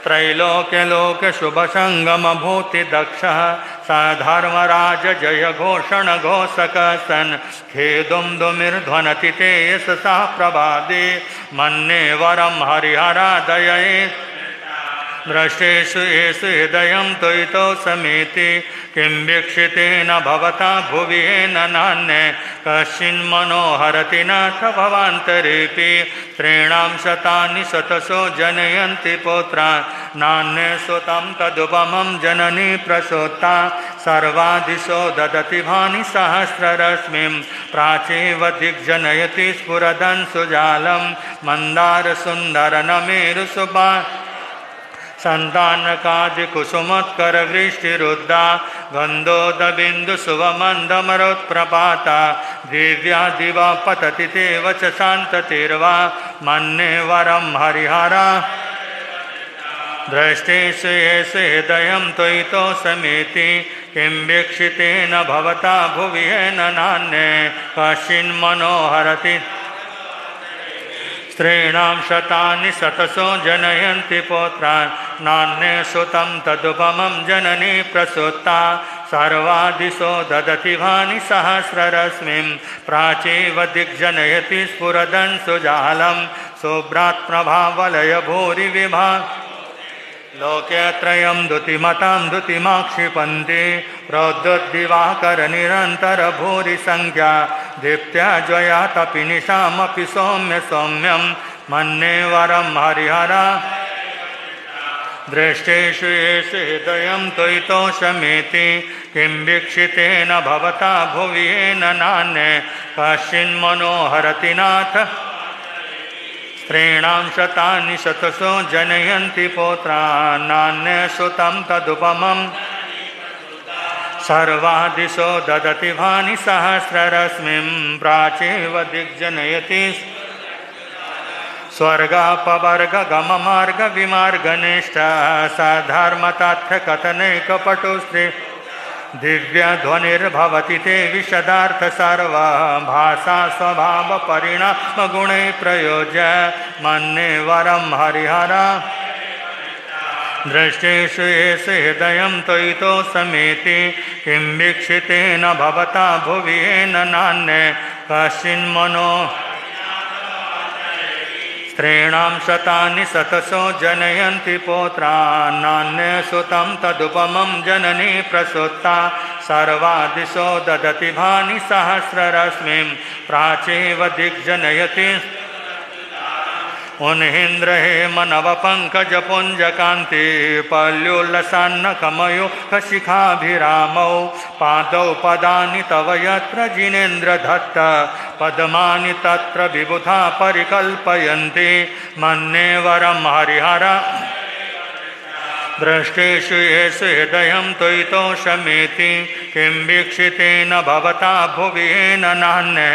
Speaker 2: त्रैलोक्यलोकशुभसङ्गमभूतिदक्षः स धर्मराज जय घोषण घोषक सन् खेदुमदुमिर्ध्वनति ते यशसा प्रभादे मन्ये वरं हरिहरादये दृष्टेषु येषु हृदयं त्वयितो समेति किं वीक्षितेन भवता भुवि येन नान्ये कश्चिन्मनोहरति नाथ भवान्तरेऽपि स्त्रीणां शतानि शतशो जनयन्ति पौत्रा नान्ये सुतं तदुपमं जननी प्रसूता सर्वादिशो ददति भानि सहस्ररश्मिं प्राचीव दिग्जनयति स्फुरदंशुजालं मन्दारसुन्दरनमेरुसुभा सन्तानकादिकुसुमत्करवृष्टिरुद्धा गन्धोदबिन्दुसुवमन्दमरोत्प्रपाता दिव्या दिवा पतति ते वच शान्ततिर्वा मन्ये वरं हरिहरा दृष्टेषु येषु हृदयं त्वयितो समेति किं वीक्षितेन भवता भुवि येन नान्ये कश्चिन्मनोहरति स्त्रीणां शतानि शतशो जनयन्ति पौत्रान् नान्ये सुतं तदुपमं जननी प्रसूता सर्वादिशो ददति भानि सहस्ररश्मिं प्राचीव दिग्जनयति स्फुरदंशुजालं शुभ्रात् प्रभावलय भूरि विभा लोकत्रयं दुतिमतां दुतिमाक्षिपन्ति प्रोद्युद्दिवाकरनिरन्तर भूरि संख्या दीप्त्या ज्वया तपिनिशामपि सौम्य सौम्यं मन्ये वरं हरिहरा दृष्टेषु येषु हृदयं त्वयितो शमेति किं वीक्षितेन भवता भुवि येन नान्ये कश्चिन्मनोहरति नाथ स्त्रीणां शतानि शतशो जनयन्ति पौत्रान् नान्ये सुतं तदुपमं सर्वादिशो ददति भानि सहस्ररश्मिं प्राचीव दिग्जनयति स्वर्गापवर्गगममार्गविमार्गनिष्ठ सधर्मतथ्यकथनैकपटुस्त्री दिव्यध्वनिर्भवति ते विशदार्थ सर्वा भाषा स्वभावपरिणामगुणैः प्रयोज्य मन्ये वरं हरिहरा दृष्टेषु येषु हृदयं त्वयितो समेति किं वीक्षितेन भवता भुवि येन नान्ये कश्चिन्मनो स्त्रीणां शतानि शतशो जनयन्ति पौत्रान् नान्ये सुतं तदुपमं जननी प्रसूता सर्वादिशो ददति भानि सहस्ररश्मिं प्राचीव दिग्जनयति उन्हीन्द्र हेमनवपङ्कजपुञ्जकान्ति पल्योल्लसान्नकमयूखशिखाभिरामौ पादौ पदानि तव यत्र जिनेन्द्रदत्त पद्मानि तत्र विबुधा परिकल्पयन्ति मन्ये वरं हरिहरा दृष्टेषु येषु हृदयं त्वयितो शमेति किं वीक्षितेन भवता भुवि येन नान्ये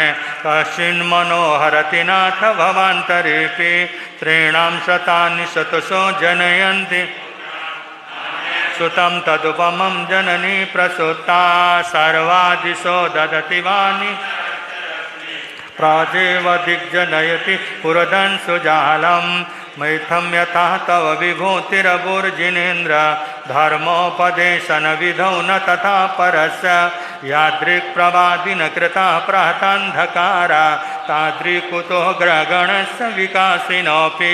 Speaker 2: कश्चिन्मनोहरति नाथ भवान्तरेऽपि स्त्रीणां शतानि शतशो जनयन्ति सुतं तदुपमं जननी प्रसूता सर्वादिशो ददति वानि प्राचीव दिग्जनयति पुरदंशुजालं मैथं यथा तव विभूतिरभुर्जिनेन्द्र धर्मोपदेशनविधौ न तथा परस्य यादृक्प्रवादिन कृता प्रातान्धकारा तादृकुतो ग्रगणस्य विकासिनोऽपि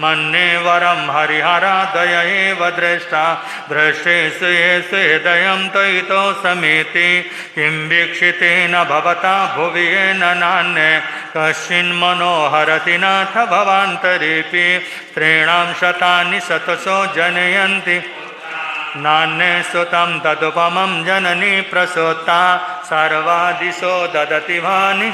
Speaker 2: मन्ये वरं हरिहरादय एव दृष्टा दृष्टेषु येषु हृदयं त्वयितो समेति किं वीक्षितेन भवता भुवि येन नान्ये कश्चिन्मनोहरति नाथ भवान्तरेऽपि स्त्रीणां शतानि शतशो जनयन्ति नान्ये सुतं तदुपमं जननी प्रसूता सर्वादिशो ददति वाणि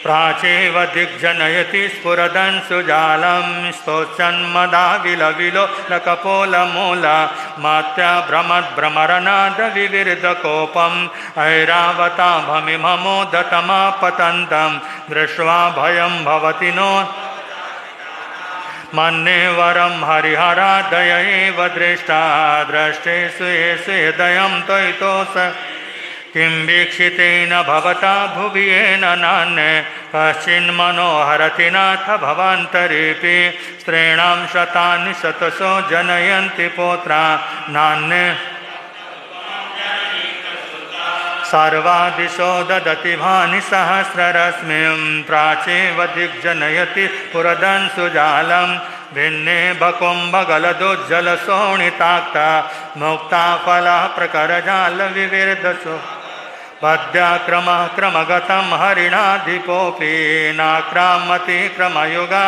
Speaker 2: प्राचेव दिग्जनयति स्फुरदन् सुजालं स्तोषन्मदा विलविलो लकपोलमूला मात्या भ्रमद्भ्रमरनाद विविर्दकोपम् ऐरावता भमिममोदतमापतन्तं दृष्ट्वा भयं भवति नो मन्ये वरं हरिहरादय एव दृष्टा दृष्टेषु येषु हृदयं त्वयितो किं वीक्षितेन भवता भुवि येन नान्ये कश्चिन्मनोहरति नाथ भवान्तरेऽपि स्त्रीणां शतानि शतशो जनयन्ति पुत्रा नान्ये सर्वादिशो ददति भानि सहस्ररश्मिं प्राचेव दिग्जनयति पुरदन् सुजालं भिन्ने बकुम्भगलदुज्जलशोणिताक्ता मुक्ता फलः प्रकरजालविविर्दशो पद्याक्रमः क्रमगतं हरिणाधिपोऽपि नाक्रामति क्रमयुगा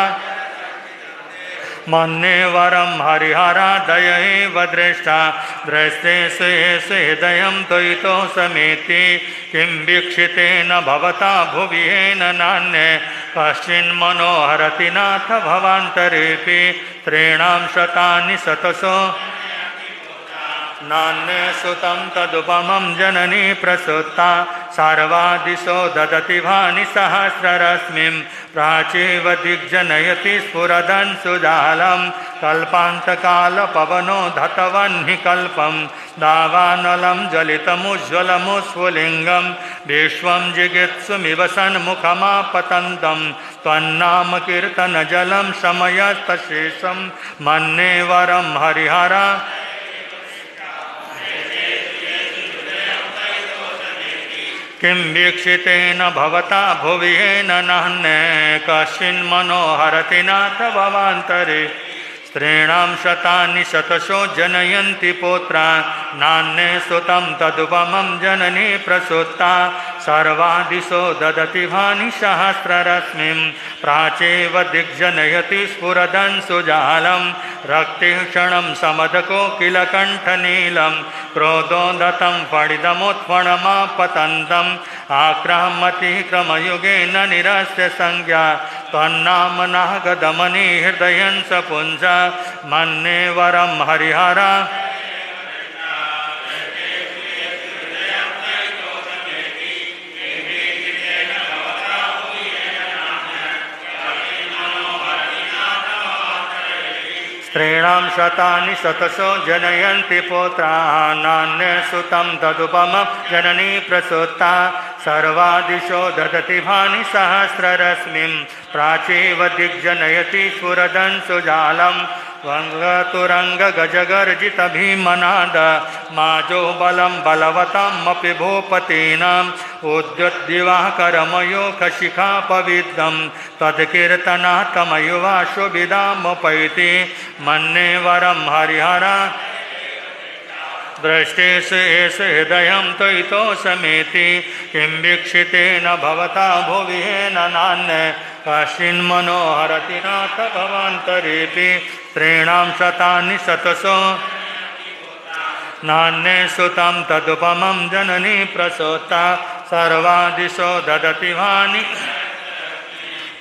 Speaker 2: मन्ये वरं हरिहरादय एव दृष्टा दृष्टेषु येषु हृदयं त्वयितो समेति किं वीक्षितेन भवता भुवि येन नान्ये कश्चिन्मनोहरति नाथ भवान्तरेऽपि स्त्रीणां शतानि शतशो नान्ये सुतं तदुपमं जननी प्रसूता सर्वादिशो ददति भानि सहस्ररश्मिं प्राचेव दिग्जनयति स्फुरदन् सुजालं कल्पान्तकालपवनो धतवह्नि कल्पं दावानलं ज्वलितमुज्ज्वलमुस्फुलिङ्गं विश्वं जिगीत्सुमिव सन्मुखमापतन्तं त्वन्नामकीर्तनजलं शमयस्तशेषं मन्ये वरं हरिहरा किं वीक्षितेन भवता भुवि येन नान्ये कश्चिन्मनोहरति नाथ भवान्तरे स्त्रीणां शतानि शतशो जनयन्ति पुत्रा नान्ये सुतं तदुपमं जननी प्रसूता सर्वादिशो ददति भानि सहस्ररश्मिं प्राचेव दिग्जनयति स्फुरदन् सुजालं रक्तिक्षणं समदकोकिलकण्ठनीलं क्रोधोदतं फणिदमुत्फणमापतन्तम् आक्रामति क्रमयुगेन निरस्य संज्ञा त्वन्नामनागदमनि हृदयं सपुंस मन्ये वरं हरिहरा स्त्रीणां शतानि शतशो जनयन्ति पुत्रा नान्ये सुतं तदुपमं जननी प्रसूता सर्वादिशो ददति भानि सहस्ररश्मिं प्राचेव दिग्जनयति स्फुरदन् सुजालं वङ्गतुरङ्गगजगर्जितभीमनाद माजो बलं बलवतामपि भूपतीनाम् उद्युद्दिवाकरमयूखशिखापविद्धं तत्कीर्तनात्मयुवा शुभिदामुपैति मन्ये वरं हरिहरा दृष्टेषु येषु हृदयं त्वयितो समेति किं वीक्षितेन भवता भुवि येन नान्ये कश्चिन्मनोहरति नाथ भवान्तरेऽपि स्त्रीणां शतानि शतशो नान्ये सुतं तदुपमं जननी प्रसूता सर्वादिशो ददति भानि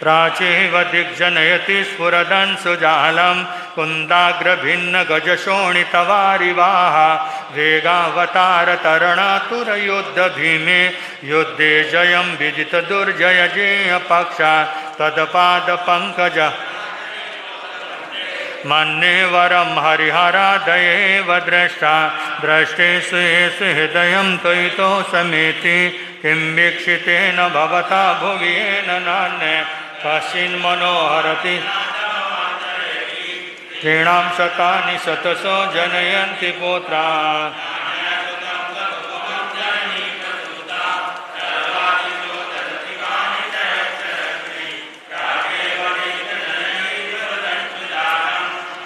Speaker 2: प्राचेव दिग्जनयति स्फुरदन् सुजालं कुन्दाग्रभिन्नगजशोणितवारिवाः वेगावतारतरणातुरयुद्धभीमे युद्धे जयं विजितदुर्जयजेयपक्षा तत्पादपङ्कज मन्ये वरं हरिहरादय एव द्रष्टा दृष्टेषु येषु हृदयं त्वयितो समेति किं वीक्षितेन भवता भुवि येन नान्ये कश्चिन्मनोहरति त्रीणां शतानि शतशो जनयन्ति पुत्रा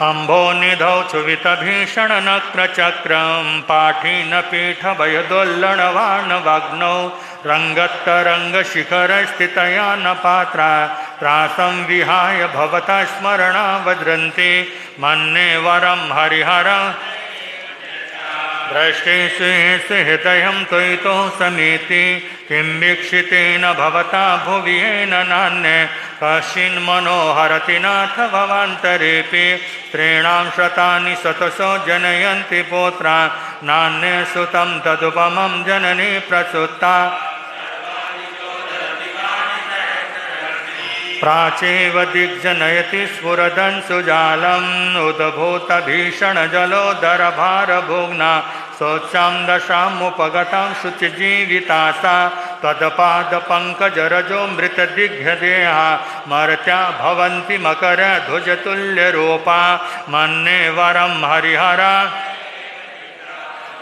Speaker 2: अम्भोनिधौ क्षुभितभीषणनक्रचक्रं पाठीनपीठभयदोल्लणवार्णवाग्नौ रङ्गत्तरङ्गशिखरस्थितया न पात्रा त्रासं विहाय भवता स्मरणा वज्रन्ति मन्ये वरं हरिहर दृष्टेषु हृदयं त्वयितो समेति किं वीक्षितेन भवता भुवि येन नान्ये कश्चिन्मनोहरति नाथ भवान्तरेऽपि त्रीणां शतानि शतशो जनयन्ति पुत्रा नान्ये सुतं तदुपमं जननी प्रसूता प्राचेव दिग्जनयति स्फुरदंसुजालम् उद्भूतभीषणजलोदरभारभुग्ना शोचां दशामुपगतां शुचिजीविता सा त्वत्पादपङ्कजरजो मृतदिग्ध्यदेहा मर्त्या भवन्ति मकरध्वजतुल्यरूपा मन्ये वरं हरिहरा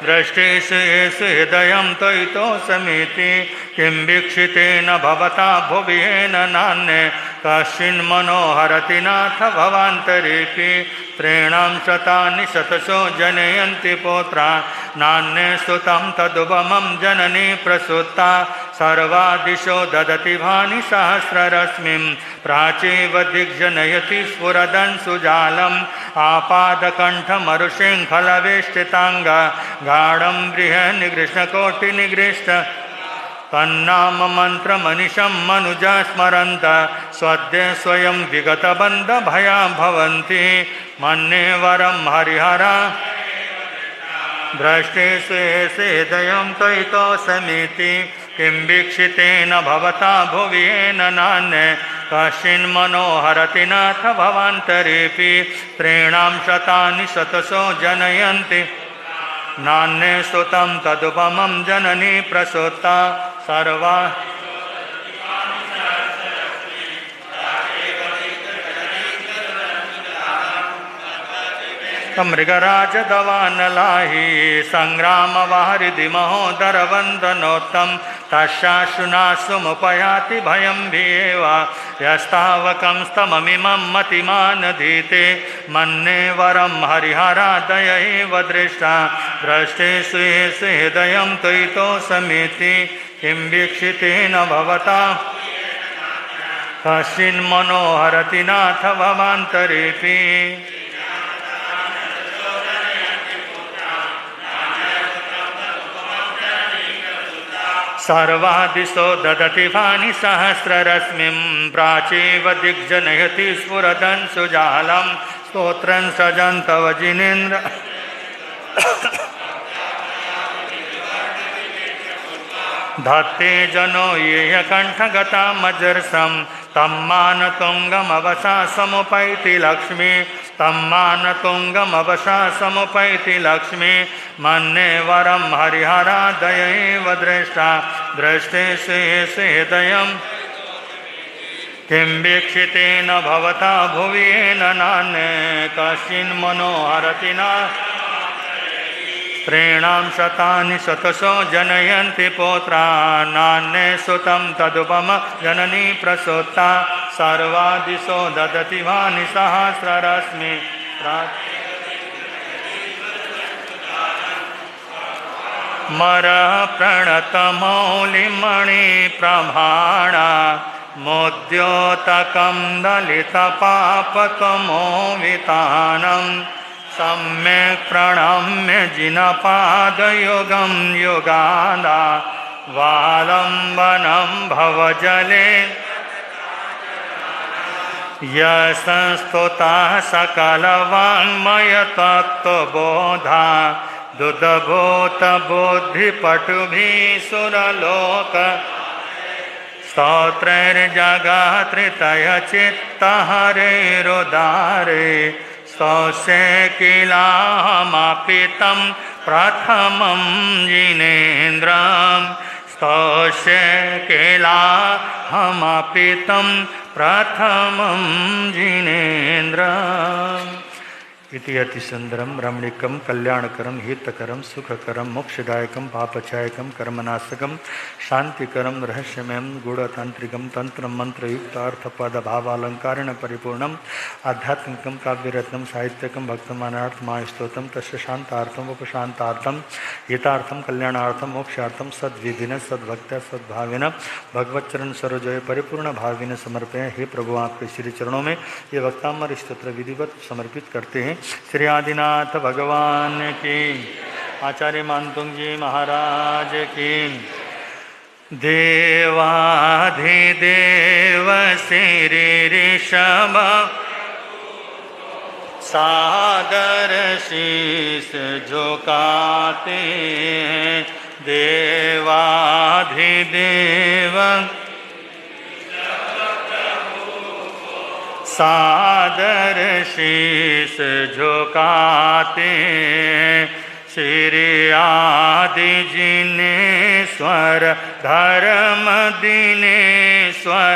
Speaker 2: दृष्टेषु येषु हृदयं त्वयितो समेति किं वीक्षितेन भवता भुवि येन नान्ये कश्चिन्मनोहरति नाथ भवान्तरेऽपि त्रीणां शतानि शतशो जनयन्ति पुत्रा नान्ये सुतं तदुपमं जननी प्रसूता सर्वादिशो ददति भानि सहस्ररश्मिं प्राचेव दिग्जनयति स्फुरदंसुजालम् आपादकण्ठमरुशृङ्खलवेष्टिताङ्ग गाढं बृहन्निगृष्णकोटिनिगृष्ट तन्नाम मन्त्रमनिशं मनुजा स्मरन्त स्वद्य स्वयं विगतबन्धभया भवन्ति मन्ये वरं हरिहरा दृष्टेषु येषु हृदयं त्वयितो समेति किं वीक्षितेन भवता भुवि येन नान्ये कश्चिन्मनोहरति नाथ भवान्तरेऽपि त्रीणां शतानि शतशो जनयन्ति नान्ये सुतं तदुपमं जननी प्रसूता सर्वा मृगराजदवानलाहि संग्रामवारिधि महोदरवन्दनोत्तं तस्याशुनाशुमुपयाति भयं भियेव यस्तावकं स्तममिमं मतिमानधीते मन्ये वरं हरिहरा दयैव दृष्टा दृष्टेषु येषु हृदयं त्वयितो समेति किं वीक्षितेन भवता कश्चिन्मनोहरति नाथ भवान्तरेऽपि सर्वादिशो ददति भानि सहस्ररश्मिं प्राचेव दिग्जनयति स्फुरदंसुजालं स्तोत्रं सजन्तव जिनेन्द्र धत्ते जनो ये कंठगतामजर्षं तं मानतुङ्गमवसा समुपैति लक्ष्मी तं मानतुङ्गमवसा समुपैति लक्ष्मी मन्ये वरं हरिहरा दयैव दृष्टा दृष्टेषु येषु हृदयं किं वीक्षितेन भवता भुवि येन नान्ये कश्चिन्मनोहरति नाथ त्रीणां शतानि शतशो जनयन्ति पुत्रा नान्ये सुतं तदुपम जननी प्रसूता सर्वादिशो ददति भानि सहस्ररश्मि मरः प्रणतमौलिमणिप्रभाणा मोद्योतकं दलितपापतमोवितानं सम्यक् प्रणम्य जिनपादयुगं युगादा वालम्बनं भवजले यशस्तुता सकलवाङ्मयतत्त्वबोधा दुदभूतबुद्धिपटुभिः सुरलोक स्तोत्रैर्जगात्रितयचित्तहरेरुदारे स्तोष्ये किलाहमपितं प्रथमं जिनेन्द्रं स्तोष्ये किलाहमपितं प्रथमं जिनेन्द्रं इति अति सुंदरम रमणीकम कल्याणकरम हितकरम सुखकरम मोक्षदायकम पापक्षायकम कर्मनाशकम शांतिकरम रहस्यमयम गूढ़तांत्रिकम तंत्र मंत्र युक्त अर्थपद भावालंकारेण परिपूर्णम आध्यात्मिकम काव्यरत्नम साहित्यकम भक्तमानार्थमास्तोत्रम तस्य शांतार्थम उपशांतार्थम हितार्थम कल्याणार्थम मोक्षार्थम सद्विधिन सद्भक्त्या सद्भाविन भगवच्चरण सरोजय परिपूर्ण भाविन समर्पय। हे प्रभु, आपके श्री चरणों में ये वक्तामर स्तोत्र विधिवत समर्पित करते हैं। श्री आदिनाथ भगवान की, आचार्य मानतुंग जी महाराज की, देवाधिदेव श्री ऋषभ सादर शीस झुकाते हैं। देवाधिदेव सादर शीस झुकाते हैं। श्री आदि जिनेश्वर धर्म दिनेश्वर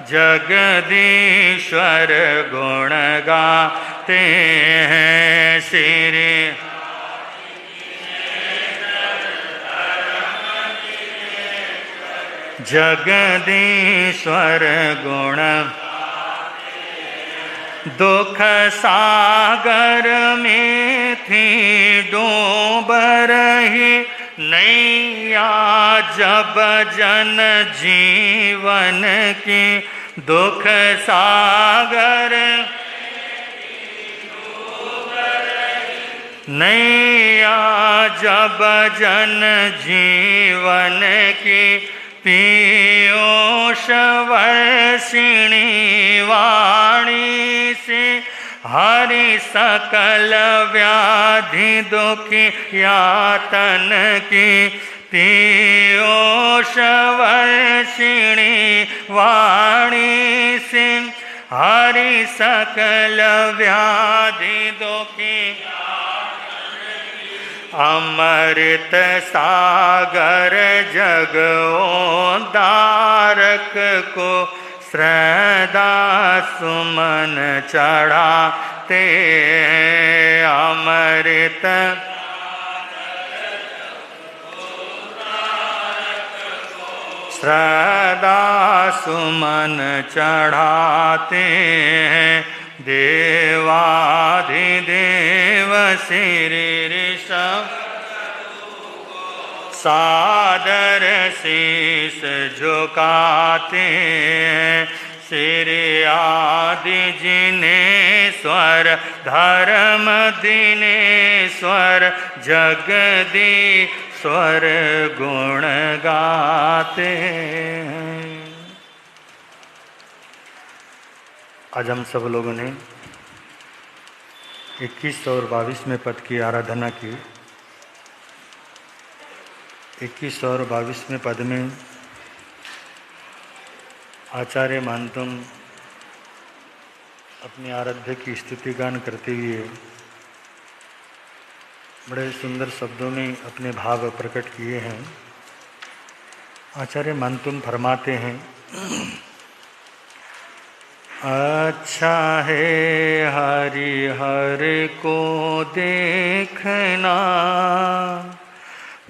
Speaker 2: जगदीश्वर गुण गाते हैं। श्री जगदीश्वर गुण दुख सागर में थी डूब रही नैया जब जन जीवन की। दुख सागर नैया जब जन जीवन की। पीयूष वर्षिणी वाणी से हरि सकल व्याधि दुखी यातन की। पीयूष वर्षिणी वाणी से हरि सकल व्याधि दुखी। अमृत सागर जगोद्धारक को श्रद्धा सुमन चढ़ाते। अमृत श्रद्धा सुमन चढ़ाते हैं। देवाधिदेव श्री ऋषभ सादर शीस झुकाते हैं। श्री आदि जिनेश्वर धर्म दिनेश्वर जगदीश्वर गुण गाते हैं। आज हम सब लोगों ने 21 और 22वें पद की आराधना की। 21 और 22वें पद में आचार्य मानतुम अपने आराध्य की स्तुति गान करते हुए बड़े सुंदर शब्दों में अपने भाव प्रकट किए हैं। आचार्य मानतुम फरमाते हैं, अच्छा है हरिहर को देखना,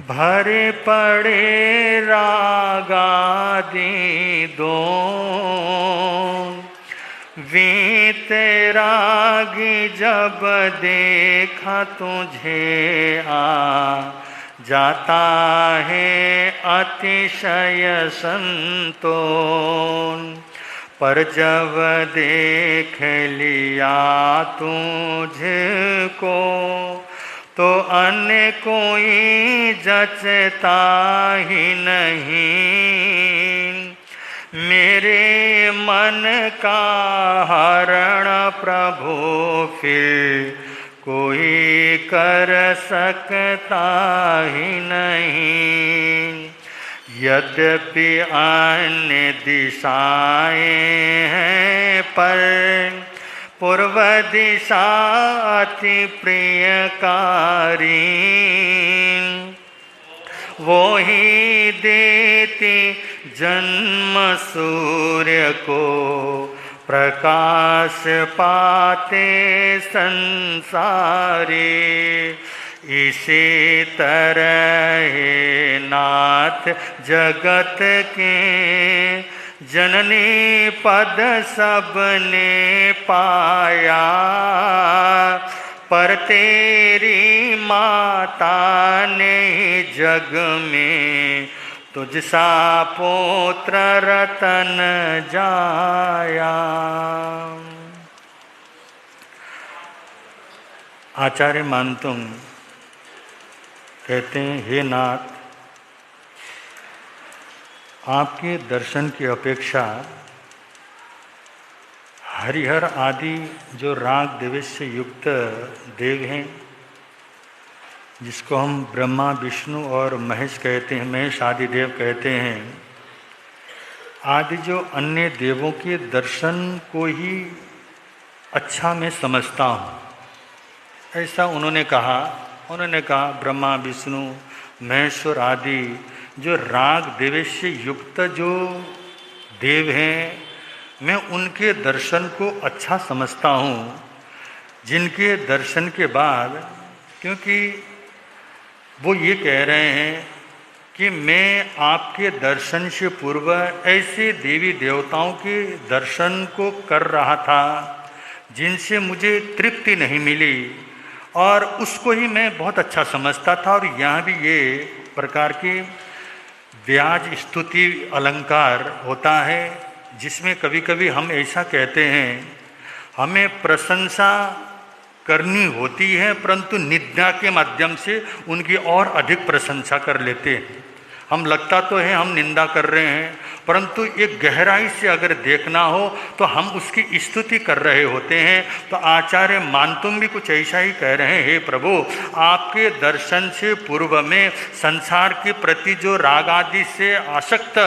Speaker 2: भरे पड़े रागादि दो। वीतरागी जब देखा तुझे आ जाता है अतिशय संतोष। पर जब देख लिया तुझको तो अन्य कोई जचता ही नहीं। मेरे मन का हरण प्रभु फिर कोई कर सकता ही नहीं। यद्यपि अन्य दिशाएं हैं पर पूर्व दिशा अति प्रियकारी। वो ही देती जन्म सूर्य को प्रकाश पाते संसारे, इसी तरह हे नाथ जगत के, जननी पद सबने पाया, पर तेरी माता ने जग में तुझसा पुत्र रतन जाया। आचार्य मानतुंग कहते हैं, हे नाथ, आपके दर्शन की अपेक्षा हरिहर आदि जो राग देवेश से युक्त देव हैं, जिसको हम ब्रह्मा विष्णु और महेश कहते हैं, महेश आदि देव कहते हैं, आदि जो अन्य देवों के दर्शन को ही अच्छा मैं समझता हूँ, ऐसा उन्होंने कहा। ब्रह्मा विष्णु महेश्वर आदि जो राग देवेश से युक्त जो देव हैं, मैं उनके दर्शन को अच्छा समझता हूँ, जिनके दर्शन के बाद, क्योंकि वो ये कह रहे हैं कि मैं आपके दर्शन से पूर्व ऐसे देवी देवताओं के दर्शन को कर रहा था जिनसे मुझे तृप्ति नहीं मिली, और उसको ही मैं बहुत अच्छा समझता था। और यहाँ भी ये प्रकार की व्याज स्तुति अलंकार होता है, जिसमें कभी कभी हम ऐसा कहते हैं, हमें प्रशंसा करनी होती है परंतु निंदा के माध्यम से उनकी और अधिक प्रशंसा कर लेते हैं। हम लगता तो है हम निंदा कर रहे हैं, परंतु एक गहराई से अगर देखना हो तो हम उसकी स्तुति कर रहे होते हैं। तो आचार्य मानतुंग भी कुछ ऐसा ही कह रहे हैं, हे प्रभु, आपके दर्शन से पूर्व में संसार के प्रति जो राग आदि से आसक्त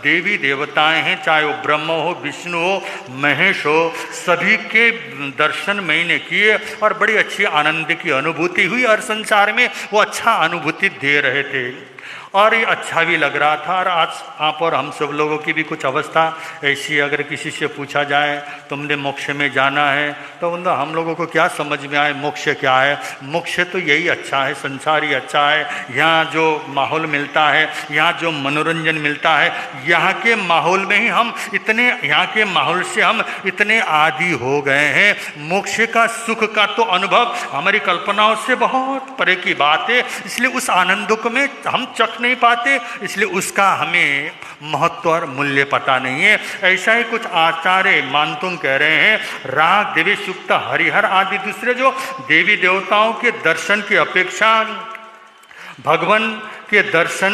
Speaker 2: देवी देवताएं हैं, चाहे वो ब्रह्म हो, विष्णु हो, महेश हो, सभी के दर्शन मैंने किए और बड़ी अच्छी आनंद की अनुभूति हुई, और संसार में वो अच्छा अनुभूति दे रहे थे और ये अच्छा भी लग रहा था। और आज आप और हम सब लोगों की भी कुछ अवस्था ऐसी, अगर किसी से पूछा जाए तुमने मोक्ष में जाना है, तो हम लोगों को क्या समझ में आए मोक्ष क्या है? मोक्ष तो यही अच्छा है, संसार ही अच्छा है। यहाँ जो माहौल मिलता है, यहाँ जो मनोरंजन मिलता है, यहाँ के माहौल में ही हम इतने, यहाँ के माहौल से हम इतने आदी हो गए हैं। मोक्ष का सुख का तो अनुभव हमारी कल्पनाओं से बहुत परे की बात है, इसलिए उस आनंद को में हम चख नहीं पाते, इसलिए उसका हमें महत्व और मूल्य पता नहीं है। ऐसा ही कुछ आचार्य मानतुंग कह रहे हैं, राग देवेश युक्त हरिहर आदि दूसरे जो देवी देवताओं के दर्शन की अपेक्षा भगवान के दर्शन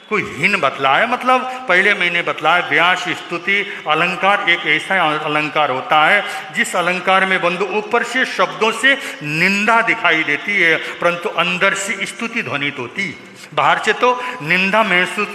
Speaker 2: को हीन बतलाया। मतलब पहले मैंने बतलाया व्यास स्तुति अलंकार एक ऐसा अलंकार होता है जिस अलंकार में बंधु ऊपर से शब्दों से निंदा दिखाई देती है, परंतु अंदर से स्तुति ध्वनित होती है। बाहर से तो निंदा महसूस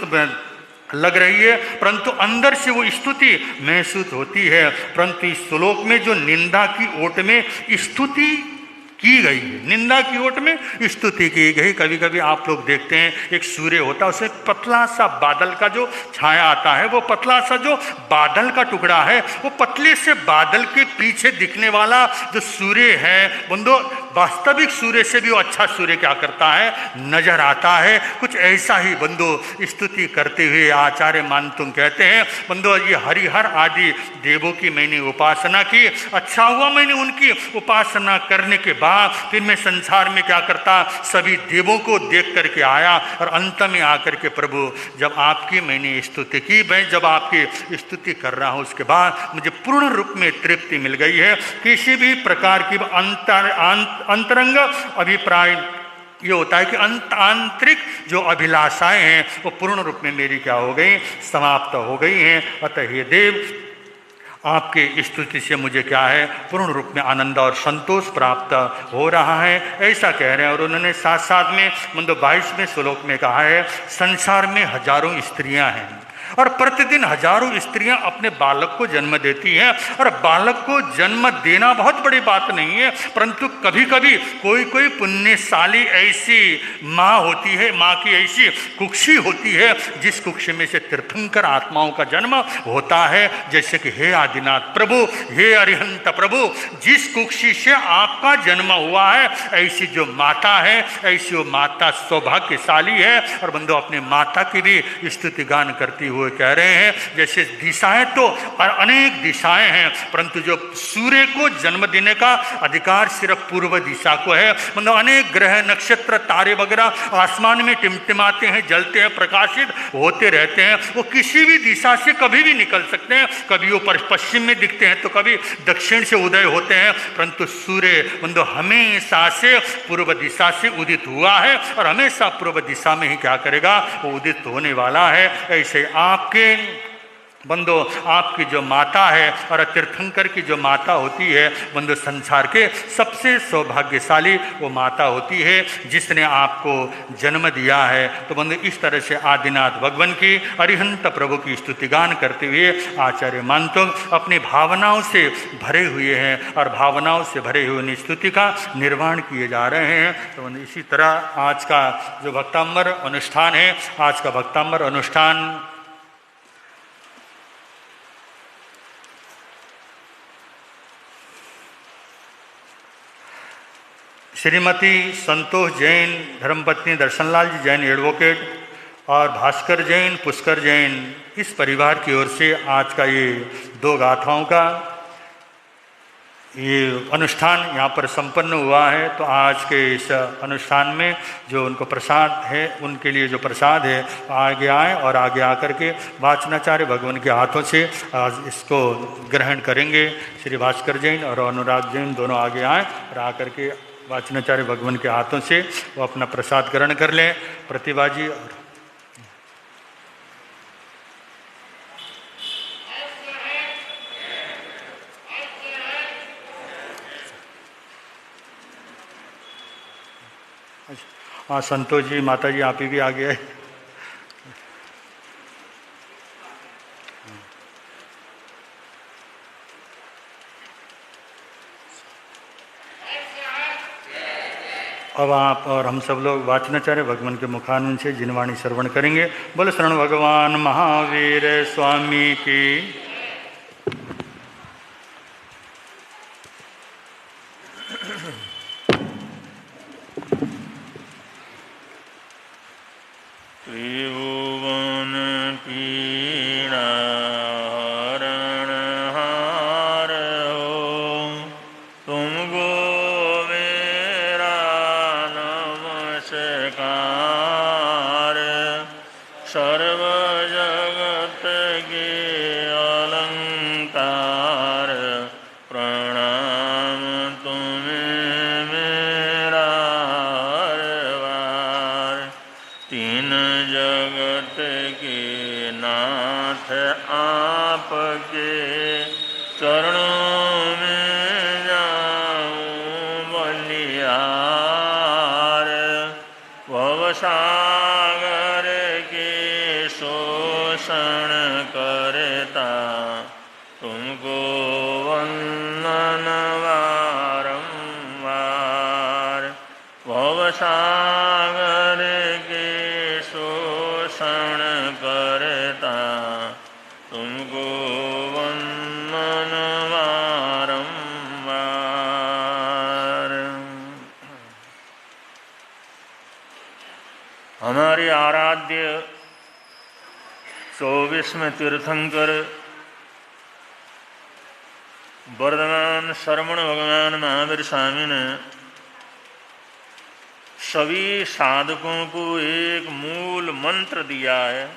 Speaker 2: लग रही है, परंतु अंदर से वो स्तुति महसूस होती है। परंतु इस श्लोक में जो निंदा की ओट में स्तुति की गई है, निंदा की ओट में स्तुति की गई। कभी कभी आप लोग देखते हैं एक सूर्य होता है, उसमें पतला सा बादल का जो छाया आता है, वो पतला सा जो बादल का टुकड़ा है, वो पतले से बादल के पीछे दिखने वाला जो सूर्य है बंधु, वास्तविक सूर्य से भी वो अच्छा सूर्य क्या करता है, नजर आता है। कुछ ऐसा ही बंधु स्तुति करते हुए आचार्य मानतुंग कहते हैं, बंधु ये हरिहर आदि देवों की मैंने उपासना की, अच्छा हुआ मैंने उनकी उपासना करने के बाद फिर मैं संसार में क्या करता, सभी देवों को देख करके आया, और अंत में आकर के प्रभु जब आपकी मैंने स्तुति की, मैं जब आपकी स्तुति कर रहा हूँ, उसके बाद मुझे पूर्ण रूप में तृप्ति मिल गई है। किसी भी प्रकार की अंतरंग अभिप्राय ये होता है कि आंतरिक जो अभिलाषाएं हैं वो पूर्ण रूप में मेरी क्या हो गई, समाप्त हो गई हैं। अतः हे देव, आपके स्तुति से मुझे क्या है, पूर्ण रूप में आनंद और संतोष प्राप्त हो रहा है, ऐसा कह रहे हैं। और उन्होंने साथ साथ में 22वें श्लोक में कहा है, संसार में हजारों स्त्रियां हैं,
Speaker 3: और प्रतिदिन हजारों स्त्रियां अपने बालक को जन्म देती हैं। और बालक को जन्म देना बहुत बड़ी बात नहीं है, परंतु कभी कभी कोई कोई पुण्यशाली ऐसी माँ होती है, माँ की ऐसी कुक्षी होती है जिस कुक्षी में से तीर्थंकर आत्माओं का जन्म होता है। जैसे कि हे आदिनाथ प्रभु, हे अरिहंत प्रभु, जिस कुक्षी से आपका जन्म हुआ है ऐसी जो माता है, ऐसी वो माता सौभाग्यशाली है। और बंदो अपने माता की भी स्तुति गान करती हुए कह रहे हैं, जैसे दिशाएं तो अनेक दिशाएं हैं, परंतु जो सूर्य को जन्म देने का अधिकार सिर्फ पूर्व दिशा को है। मतलब अनेक ग्रह नक्षत्र तारे वगैरह आसमान में टिमटिमाते हैं, जलते हैं, प्रकाशित होते रहते हैं। वो किसी भी दिशा से कभी भी निकल सकते हैं, कभी वो पश्चिम में दिखते हैं तो कभी दक्षिण से उदय होते हैं, परंतु सूर्य मतलब हमेशा से पूर्व दिशा से उदित हुआ है और हमेशा पूर्व दिशा में ही क्या करेगा, वो उदित होने वाला है। ऐसे आपके बंदो, आपकी जो माता है और तीर्थंकर की जो माता होती है बंदो, संसार के सबसे सौभाग्यशाली वो माता होती है जिसने आपको जन्म दिया है। तो बंदो इस तरह से आदिनाथ भगवान की, अरिहंत प्रभु की स्तुतिगान करते हुए आचार्य मानतोग अपनी भावनाओं से भरे हुए हैं और भावनाओं से भरे हुए स्तुति का निर्माण किए जा रहे हैं। तो बंदो इसी तरह आज का जो भक्तांबर अनुष्ठान है, आज का भक्तांबर अनुष्ठान श्रीमती संतोष जैन, धर्मपत्नी दर्शनलाल जी जैन एडवोकेट और भास्कर जैन, पुष्कर जैन, इस परिवार की ओर से आज का ये 2 गाथाओं का ये अनुष्ठान यहाँ पर संपन्न हुआ है। तो आज के इस अनुष्ठान में जो उनको प्रसाद है, उनके लिए जो प्रसाद है आगे आए और आगे आकर के वाचनाचार्य भगवान के हाथों से आज इसको ग्रहण करेंगे। श्री भास्कर जैन और अनुराग जैन दोनों आगे आए और आकर के वाचनाचार्य भगवान के हाथों से वो अपना प्रसाद ग्रहण कर लें। प्रतिभा जी और हाँ संतोष जी, माता जी आप ही भी आ गए। अब आप और हम सब लोग वाचनाचार्य भगवान के मुखानंद से जिनवाणी श्रवण करेंगे। बोल शरण भगवान महावीर स्वामी की।
Speaker 1: त्रिभुवन पीड़ा हरण हार हो, तुमको मेरा नमस्कार। सर्व जगत के अलंकार, प्रणाम तुम्हें मेरा हर बार। 3 जगत के नाथ आपके चरणों में जाऊं बलिहार। भवसागर के शोषण करता, तुमको वंदन बारंबार। भवसागर के शोषण करता, तुमको वंदन बारंबार। हमारे आराध्य 24वें तीर्थंकर वर्धमान श्रवण भगवान महावीर स्वामी ने सभी साधकों को एक मूल मंत्र दिया है।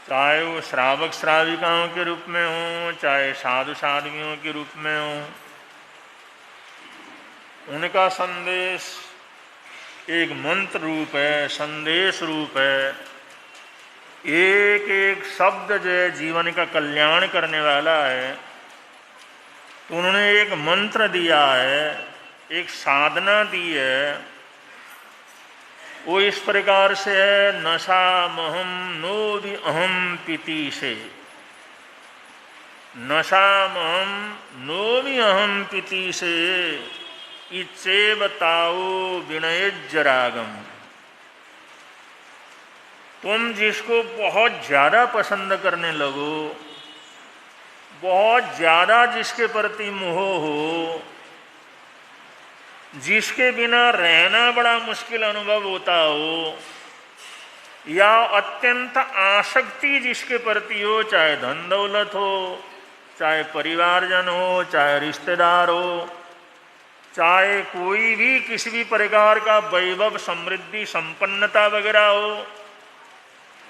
Speaker 1: चाहे वो श्रावक श्राविकाओं के रूप में हो, चाहे साधु साधुओं के रूप में हो, उनका संदेश एक मंत्र रूप है, संदेश रूप है। एक एक शब्द जो है जीवन का कल्याण करने वाला है। तो उन्होंने एक मंत्र दिया है, एक साधना दी है वो इस प्रकार से है, नशा महम नोदि अहम पीति से, नशा महम नोमि अहम पीति से, इच्चेव ताओ विनयज्ज रागम। तुम जिसको बहुत ज्यादा पसंद करने लगो, बहुत ज्यादा जिसके प्रति मोह हो, जिसके बिना रहना बड़ा मुश्किल अनुभव होता हो, या अत्यंत आसक्ति जिसके प्रति हो, चाहे धन दौलत हो, चाहे परिवारजन हो, चाहे रिश्तेदार हो, चाहे कोई भी किसी भी प्रकार का वैभव समृद्धि संपन्नता वगैरह हो,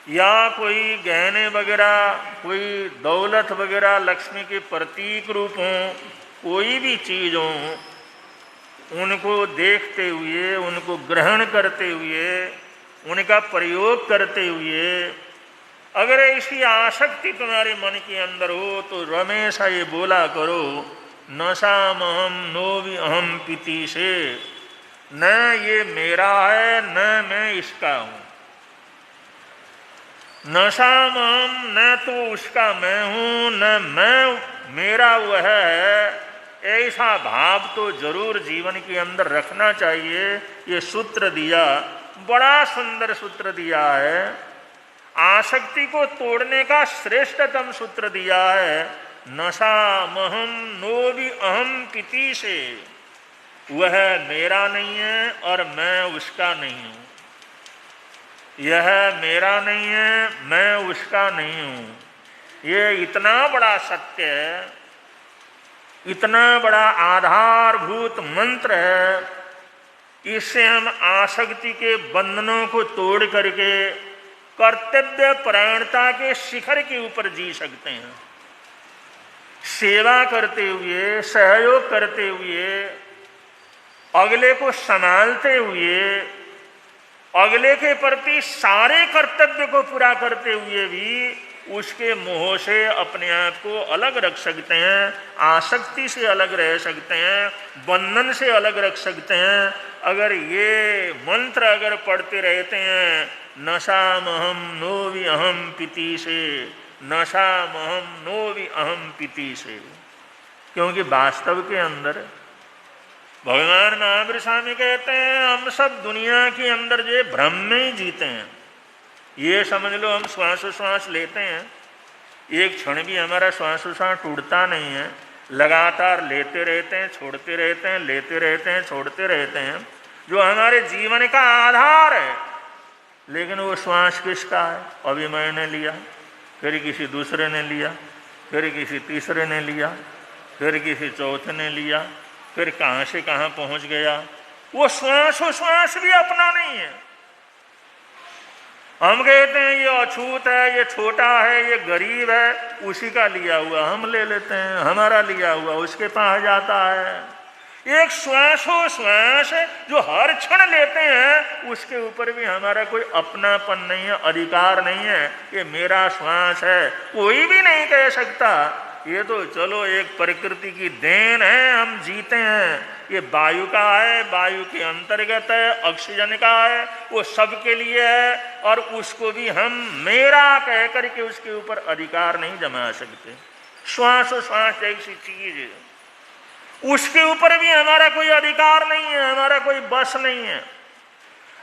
Speaker 1: या कोई गहने वगैरह, कोई दौलत वगैरह लक्ष्मी के प्रतीक रूप हो, कोई भी चीज हो, उनको देखते हुए, उनको ग्रहण करते हुए, उनका प्रयोग करते हुए अगर ऐसी आसक्ति तुम्हारे मन के अंदर हो तो हमेशा ये बोला करो, नशा महम नोवि अहम पीति से, न ये मेरा है न मैं इसका हूँ। नशा महम, न तो उसका मैं हूँ न मैं मेरा वह है, ऐसा भाव तो जरूर जीवन के अंदर रखना चाहिए। ये सूत्र दिया, बड़ा सुंदर सूत्र दिया है, आसक्ति को तोड़ने का श्रेष्ठतम सूत्र दिया है। नशा महम नोवि अहम पीति से, वह मेरा नहीं है और मैं उसका नहीं हूँ। यह मेरा नहीं है, मैं उसका नहीं हूँ। ये इतना बड़ा सत्य है, इतना बड़ा आधारभूत मंत्र है, इससे हम आसक्ति के बंधनों को तोड़ करके कर्तव्य परायणता के शिखर के ऊपर जी सकते हैं। सेवा करते हुए, सहयोग करते हुए, अगले को संभालते हुए, अगले के प्रति सारे कर्तव्य को पूरा करते हुए भी उसके मोह से अपने आप को अलग रख सकते हैं, आसक्ति से अलग रह सकते हैं, बंधन से अलग रख सकते हैं। अगर ये मंत्र अगर पढ़ते रहते हैं, नशा महम नोवि अहम पीति से, नशा महम नोवि अहम पीति से, क्योंकि वास्तव के अंदर भगवान महावीर स्वामी कहते हैं हम सब दुनिया के अंदर जो भ्रम में ही जीते हैं। ये समझ लो हम श्वासोश्वास लेते हैं, एक क्षण भी हमारा श्वासोश्वास टूटता नहीं है, लगातार लेते रहते हैं, छोड़ते रहते हैं, लेते रहते हैं, छोड़ते रहते हैं, जो हमारे जीवन का आधार है। लेकिन वो श्वास किसका है? अभी मैंने लिया, फिर किसी दूसरे ने लिया, फिर किसी तीसरे ने लिया, फिर किसी चौथे ने लिया, फिर कहाँ से कहाँ पहुँच गया। वो श्वास भी अपना नहीं है। हम कहते हैं ये अछूत है, ये छोटा है, ये गरीब है, उसी का लिया हुआ हम ले लेते हैं, हमारा लिया हुआ उसके पास जाता है। एक श्वास जो हर क्षण लेते हैं, उसके ऊपर भी हमारा कोई अपनापन नहीं है, अधिकार नहीं है। ये मेरा श्वास है, कोई भी नहीं कह सकता। ये तो चलो एक प्रकृति की देन है, हम जीते हैं। ये वायु का है, वायु के अंतर्गत है, ऑक्सीजन का है, वो सबके लिए है, और उसको भी हम मेरा कह करके उसके ऊपर अधिकार नहीं जमा सकते। श्वास जैसी चीज है, उसके ऊपर भी हमारा कोई अधिकार नहीं है, हमारा कोई बस नहीं है।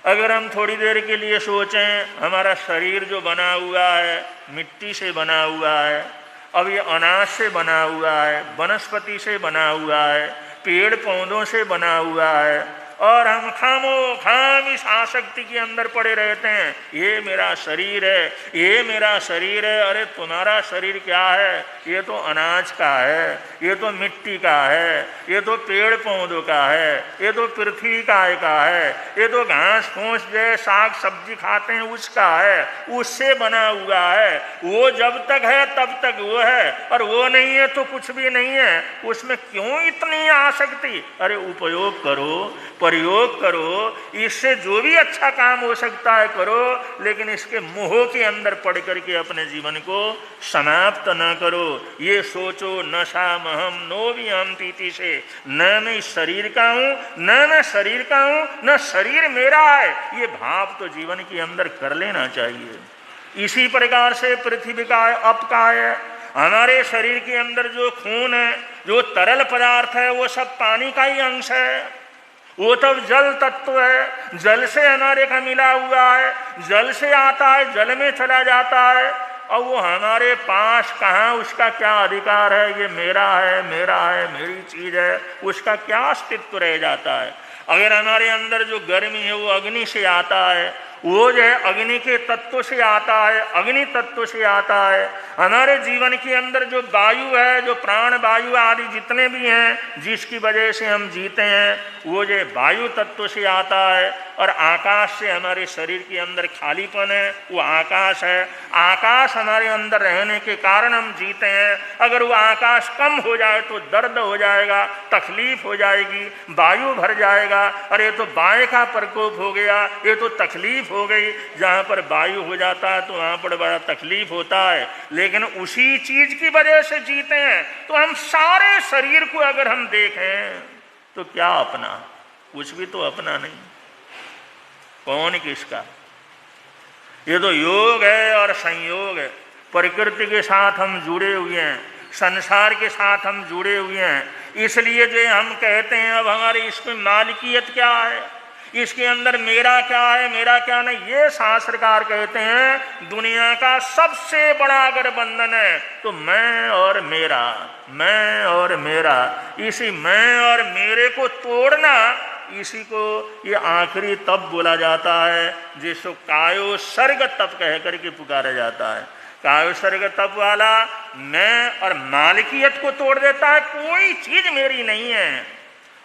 Speaker 1: अगर हम थोड़ी देर के लिए सोचें, हमारा शरीर जो बना हुआ है मिट्टी से बना हुआ है, अब ये अनाज से बना हुआ है, वनस्पति से बना हुआ है, पेड़ पौधों से बना हुआ है, और हम खाम इस आसक्ति के अंदर पड़े रहते हैं। ये मेरा शरीर है, ये मेरा शरीर है। अरे तुम्हारा शरीर क्या है? ये तो अनाज का है, ये तो मिट्टी का है, ये तो पेड़ पौधों का है, ये तो पृथ्वी काय का है, ये तो घास फूस जो साग सब्जी खाते हैं उसका है, उससे बना हुआ है। वो जब तक है तब तक वो है, और वो नहीं है तो कुछ भी नहीं है। उसमें क्यों इतनी आसक्ति? अरे उपयोग करो, प्रयोग करो, इससे जो भी अच्छा काम हो सकता है करो, लेकिन इसके मोह के अंदर पड़ करके अपने जीवन को समाप्त न करो। ये सोचो नशा महम नो भी हम पीती से, न मैं इस शरीर का हूँ न मैं शरीर का हूँ, न शरीर मेरा है, ये भाव तो जीवन के अंदर कर लेना चाहिए। इसी प्रकार से पृथ्वी का अपकाय है, हमारे शरीर के अंदर जो खून है, जो तरल पदार्थ है, वो सब पानी का ही अंश है, वो तब जल तत्व है, जल से हमारे का मिला हुआ है, जल से आता है, जल में चला जाता है। और वो हमारे पास कहाँ, उसका क्या अधिकार है, ये मेरा है, मेरा है, मेरी चीज है, उसका क्या अस्तित्व रह जाता है। अगर हमारे अंदर जो गर्मी है वो अग्नि से आता है, वो जो है अग्नि के तत्व से आता है, अग्नि तत्व से आता है। हमारे जीवन के अंदर जो वायु है, जो प्राण वायु आदि जितने भी हैं जिसकी वजह से हम जीते हैं, वो जो वायु तत्व से आता है। और आकाश से हमारे शरीर के अंदर खालीपन है, वो आकाश है। आकाश हमारे अंदर रहने के कारण हम जीते हैं। अगर वो आकाश कम हो जाए तो दर्द हो जाएगा, तकलीफ हो जाएगी, वायु भर जाएगा, अरे तो बाएं का प्रकोप हो गया, ये तो तकलीफ हो गई। जहाँ पर वायु हो जाता है तो वहाँ पर बड़ा तकलीफ होता है, लेकिन उसी चीज की वजह से जीते हैं। तो हम सारे शरीर को अगर हम देखें तो क्या अपना, कुछ भी तो अपना नहीं, कौन किसका। ये तो योग है और संयोग है, प्रकृति के साथ हम जुड़े हुए हैं, संसार के साथ हम जुड़े हुए हैं। इसलिए जो हम कहते हैं अब हमारी इसमें मालिकियत क्या है, इसके अंदर मेरा क्या है, मेरा क्या नहीं, ये शास्त्रकार कहते हैं दुनिया का सबसे बड़ा अगर बंधन है तो मैं और मेरा, मैं और मेरा। इसी मैं और मेरे को तोड़ना, इसी को ये आखिरी तप बोला जाता है, जिसको कायो सर्ग तप कह करके पुकारा जाता है। कायो सर्ग तप वाला मैं और मालिकियत को तोड़ देता है। कोई चीज मेरी नहीं है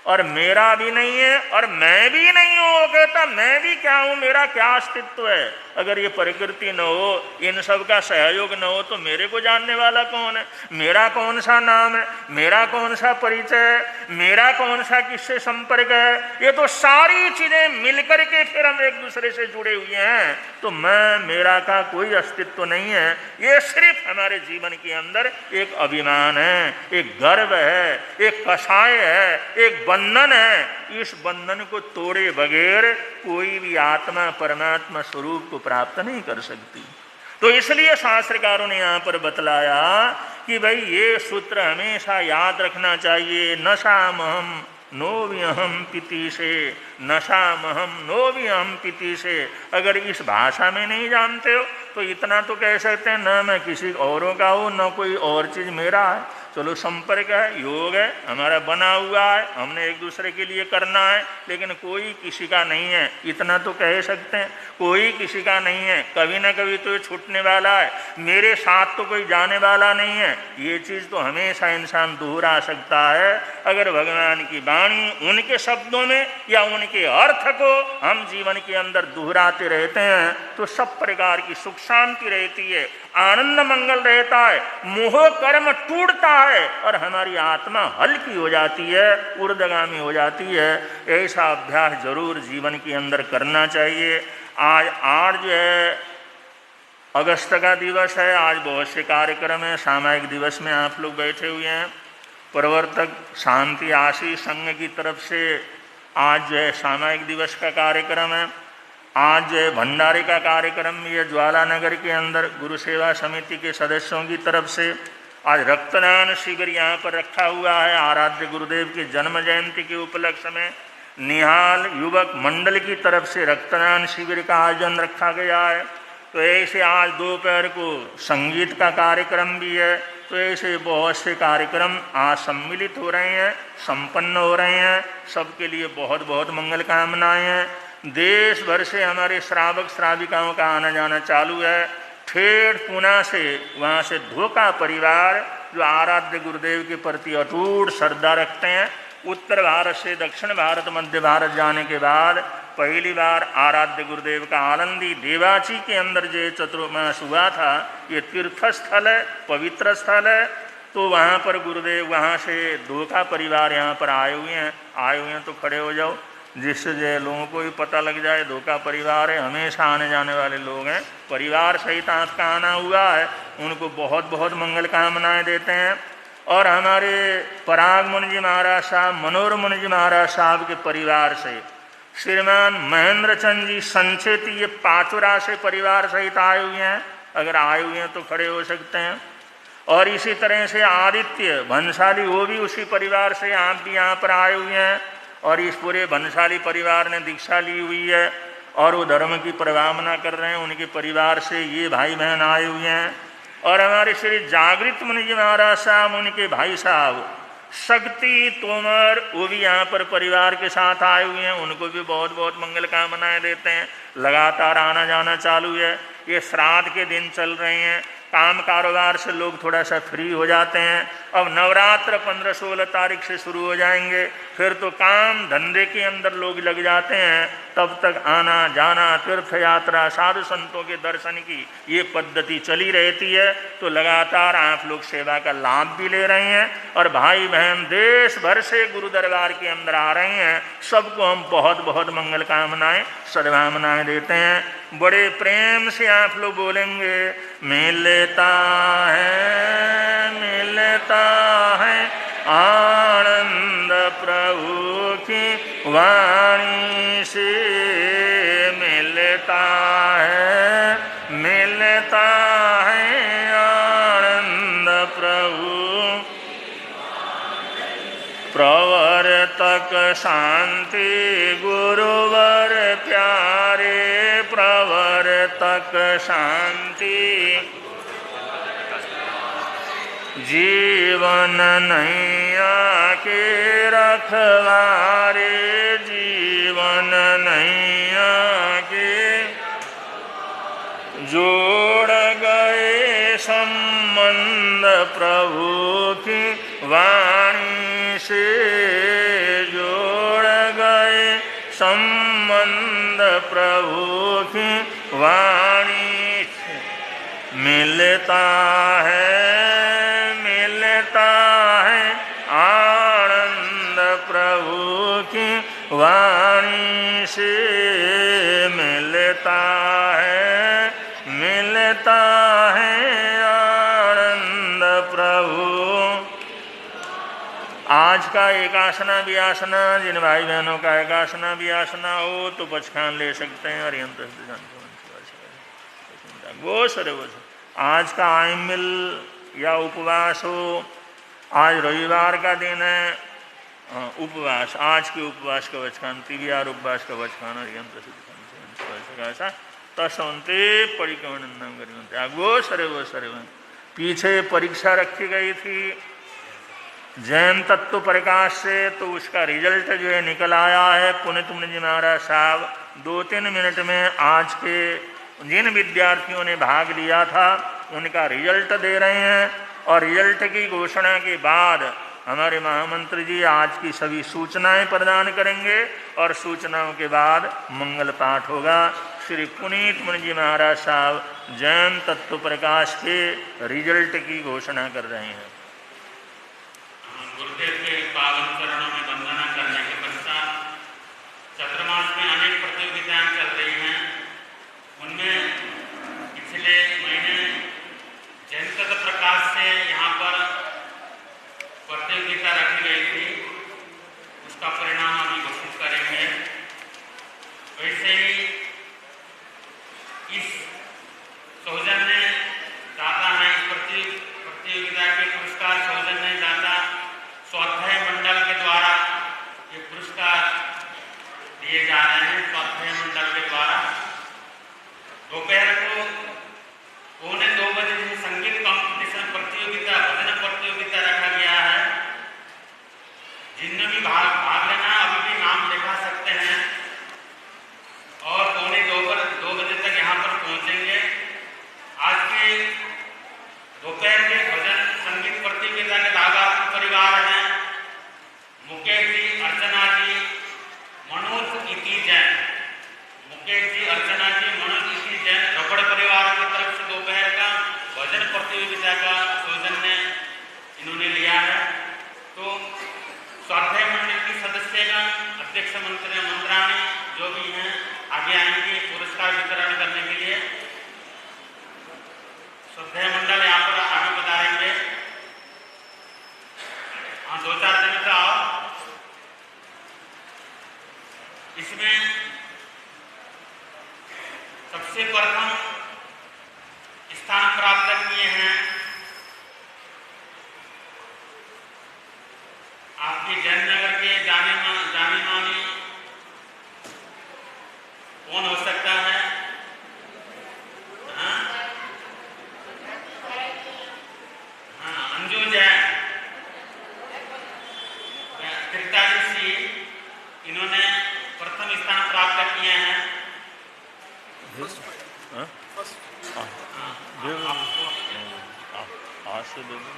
Speaker 1: और मेरा भी नहीं है और मैं भी नहीं हूँ। वो कहता मैं भी क्या हूँ, मेरा क्या अस्तित्व है। अगर ये प्रकृति न हो, इन सब का सहयोग न हो तो मेरे को जानने वाला कौन है, मेरा कौन सा नाम है, मेरा कौन सा परिचय है, मेरा कौन सा किससे संपर्क है। ये तो सारी चीजें मिलकर के फिर हम एक दूसरे से जुड़े हुए हैं। तो मैं मेरा का कोई अस्तित्व नहीं है। ये सिर्फ हमारे जीवन के अंदर एक अभिमान है, एक गर्व है, एक कषाय है, एक बंधन है। इस बंधन को तोड़े बगैर कोई भी आत्मा परमात्मा स्वरूप को प्राप्त नहीं कर सकती। तो इसलिए शास्त्रकारों ने यहाँ पर बतलाया कि भाई ये सूत्र हमेशा याद रखना चाहिए। नशा महम नो व्यहम पीति से, नशा महम नो व्यहम पीति से। अगर इस भाषा में नहीं जानते हो तो इतना तो कह सकते हैं, न मैं किसी औरों का हूँ न कोई और चीज़ मेरा है। चलो संपर्क है, योग है, हमारा बना हुआ है, हमने एक दूसरे के लिए करना है, लेकिन कोई किसी का नहीं है, इतना तो कह सकते हैं। कोई किसी का नहीं है, कभी ना कभी तो ये छूटने वाला है, मेरे साथ तो कोई जाने वाला नहीं है। ये चीज़ तो हमेशा इंसान दोहरा सकता है। अगर भगवान की वाणी उनके शब्दों में या उनके अर्थ को हम जीवन के अंदर दोहराते रहते हैं तो सब प्रकार की सुख शांति रहती है, आनंद मंगल रहता है, मोह कर्म टूटता है और हमारी आत्मा हल्की हो जाती है, ऊर्ध्वगामी हो जाती है। ऐसा अभ्यास जरूर जीवन के अंदर करना चाहिए। आज जो है अगस्त का दिवस है, आज बहुत से कार्यक्रम है। सामायिक दिवस में आप लोग बैठे हुए हैं। प्रवर्तक शांति आशीष संघ की तरफ से आज जो है सामायिक दिवस का कार्यक्रम है। आज जो है भंडारे का कार्यक्रम भी है ज्वाला नगर के अंदर गुरु सेवा समिति के सदस्यों की तरफ से। आज रक्तदान शिविर यहाँ पर रखा हुआ है। आराध्य गुरुदेव की जन्म जयंती के उपलक्ष्य में निहाल युवक मंडल की तरफ से रक्तदान शिविर का आयोजन रखा गया है। तो ऐसे आज दोपहर को संगीत का कार्यक्रम भी है। तो ऐसे बहुत से कार्यक्रम आज सम्मिलित हो रहे हैं, संपन्न हो रहे हैं। सबके लिए बहुत बहुत मंगल कामनाएं हैं। देश भर से हमारे श्रावक श्राविकाओं का आना जाना चालू है। ठेठ पूना से, वहाँ से धोखा परिवार जो आराध्य गुरुदेव के प्रति अटूट श्रद्धा रखते हैं। उत्तर भारत से दक्षिण भारत मध्य भारत जाने के बाद पहली बार आराध्य गुरुदेव का आनंदी देवाची के अंदर जो चतुर्मास हुआ था, ये तीर्थ स्थल है, पवित्र स्थल है। तो वहाँ पर गुरुदेव, वहाँ से धोखा परिवार यहाँ पर आए हुए हैं। तो खड़े हो जाओ। जिससे लोगों को भी पता लग जाए धोखा परिवार है, हमेशा आने जाने वाले लोग हैं, परिवार सहित आपका आना हुआ है, उनको बहुत बहुत मंगल कामनाएं देते हैं। और हमारे पराग मुनि जी महाराज साहब, मनोहर मुनि जी महाराज साहब के परिवार से श्रीमान महेंद्र चंद जी संचेती, ये पाचुरा से परिवार सहित आए हुए हैं। अगर आए हुए हैं तो खड़े हो सकते हैं। और इसी तरह से आदित्य भंसाली, वो भी उसी परिवार से आप भी यहाँ पर आए हुए हैं। और इस पूरे भंसाली परिवार ने दीक्षा ली हुई है और वो धर्म की प्रवाहना कर रहे हैं। उनके परिवार से ये भाई बहन आए हुए हैं। और हमारे श्री जागृत मुनि जी महाराज साहब, उनके भाई साहब शक्ति तोमर, वो भी यहाँ पर परिवार के साथ आए हुए हैं। उनको भी बहुत बहुत मंगल कामनाएं देते हैं। लगातार आना जाना चालू है। ये श्राद्ध के दिन चल रहे हैं, काम कारोबार से लोग थोड़ा सा फ्री हो जाते हैं। अब नवरात्र 15-16 तारीख से शुरू हो जाएंगे, फिर तो काम धंधे के अंदर लोग लग जाते हैं। तब तक आना जाना, तीर्थ यात्रा, साधु संतों के दर्शन की ये पद्धति चली रहती है। तो लगातार आप लोग सेवा का लाभ भी ले रहे हैं और भाई बहन देश भर से गुरु दरबार के अंदर आ रहे हैं। सबको हम बहुत बहुत मंगल कामनाएं, सद्भावनाएं देते हैं। बड़े प्रेम से आप लोग बोलेंगे, मिलता है आनंद प्रभु की वाणी से, मिलता है आनंद प्रभु। प्रवर्तक शांति गुरुवर प्यारे, प्रवर्तक शांति जीवन नैया के रखवारे, जीवन नैया के जोड़ गए संबंध प्रभु की वाणी से, जोड़ गए संबंध प्रभु की वाणी से। मिलता है आनंद प्रभु की वाणी से, मिलता है आनंद प्रभु। आज का एकासना व्यासना, जिन भाई बहनों का एकासना व्यासना हो तो पचखान ले सकते हैं। और वो सर आज का आइमिल या उपवास हो, आज रविवार का दिन है, उपवास, आज के उपवास का वचखान, तिवियार उपवास का वचखान और यंत्र तस्वंते परिक्रमणंदम करियंते। वो सरे पीछे परीक्षा रखी गई थी जैन तत्व प्रकाश से, तो उसका रिजल्ट जो है निकल आया है। पुनित मुनि जी महाराज साहब 2-3 मिनट में आज के जिन विद्यार्थियों ने भाग लिया था उनका रिजल्ट दे रहे हैं। और रिजल्ट की घोषणा के बाद हमारे महामंत्री जी आज की सभी सूचनाएं प्रदान करेंगे और सूचनाओं के बाद मंगल पाठ होगा। श्री पुनीत मुनि जी महाराज साहब जैन तत्व प्रकाश के रिजल्ट की घोषणा कर रहे हैं।
Speaker 3: गुरुदेव के पावन चरणों में वंदना करने के पश्चात चतुर्मास में अनेक प्रतियोगिताएं चल रही हैं। उनमें पिछले महीने जैन तत्व प्रकाश से यहाँ पर प्रतियोगिता रखी गई थी, उसका परिणाम अभी घोषित करेंगे। वैसे ही इस सौजन्य दाता है, इस प्रतियोगिता के पुरस्कार सौजन्य दाता स्वाध्याय मंडल के द्वारा ये पुरस्कार दिए जा रहे हैं। स्वाध्याय मंडल के द्वारा दोपहर को 2:45 बजे से संगीत कंपटीशन प्रतियोगिता, भजन प्रतियोगिता रखा गया है। जिनमें भी भाग लेना अभी भी नाम लिखा सकते हैं और 2:45 बजे तक यहाँ पर पहुँचेंगे। आज के दोपहर के भजन संगीत प्रतियोगिता के लाभार्थी परिवार हैं मुकेश जी, अर्चना जी, मनोज इति जैन। मुकेश जी, अर्चना जी, मनोज इति जैन रबड़ परिवार की तरफ से दोपहर का भजन प्रतियोगिता का सौजन्य इन्होंने लिया है। तो स्वाध्याय मंडल की सदस्यगण, अध्यक्ष मंत्री जो भी हैं आगे आएंगे पुरस्कार वितरण करने के लिए। श्रद्धेय मंडल यहाँ पर आगे पधारेंगे। हाँ, 2-4 दिन का आओ। इसमें सबसे प्रथम स्थान प्राप्त किए हैं आपके जयनगर के जाने माने कौन हो सकता है? हाँ, अंजू जैन, त्रिताली, इन्होंने प्रथम स्थान प्राप्त किए हैं।
Speaker 1: से दे दें।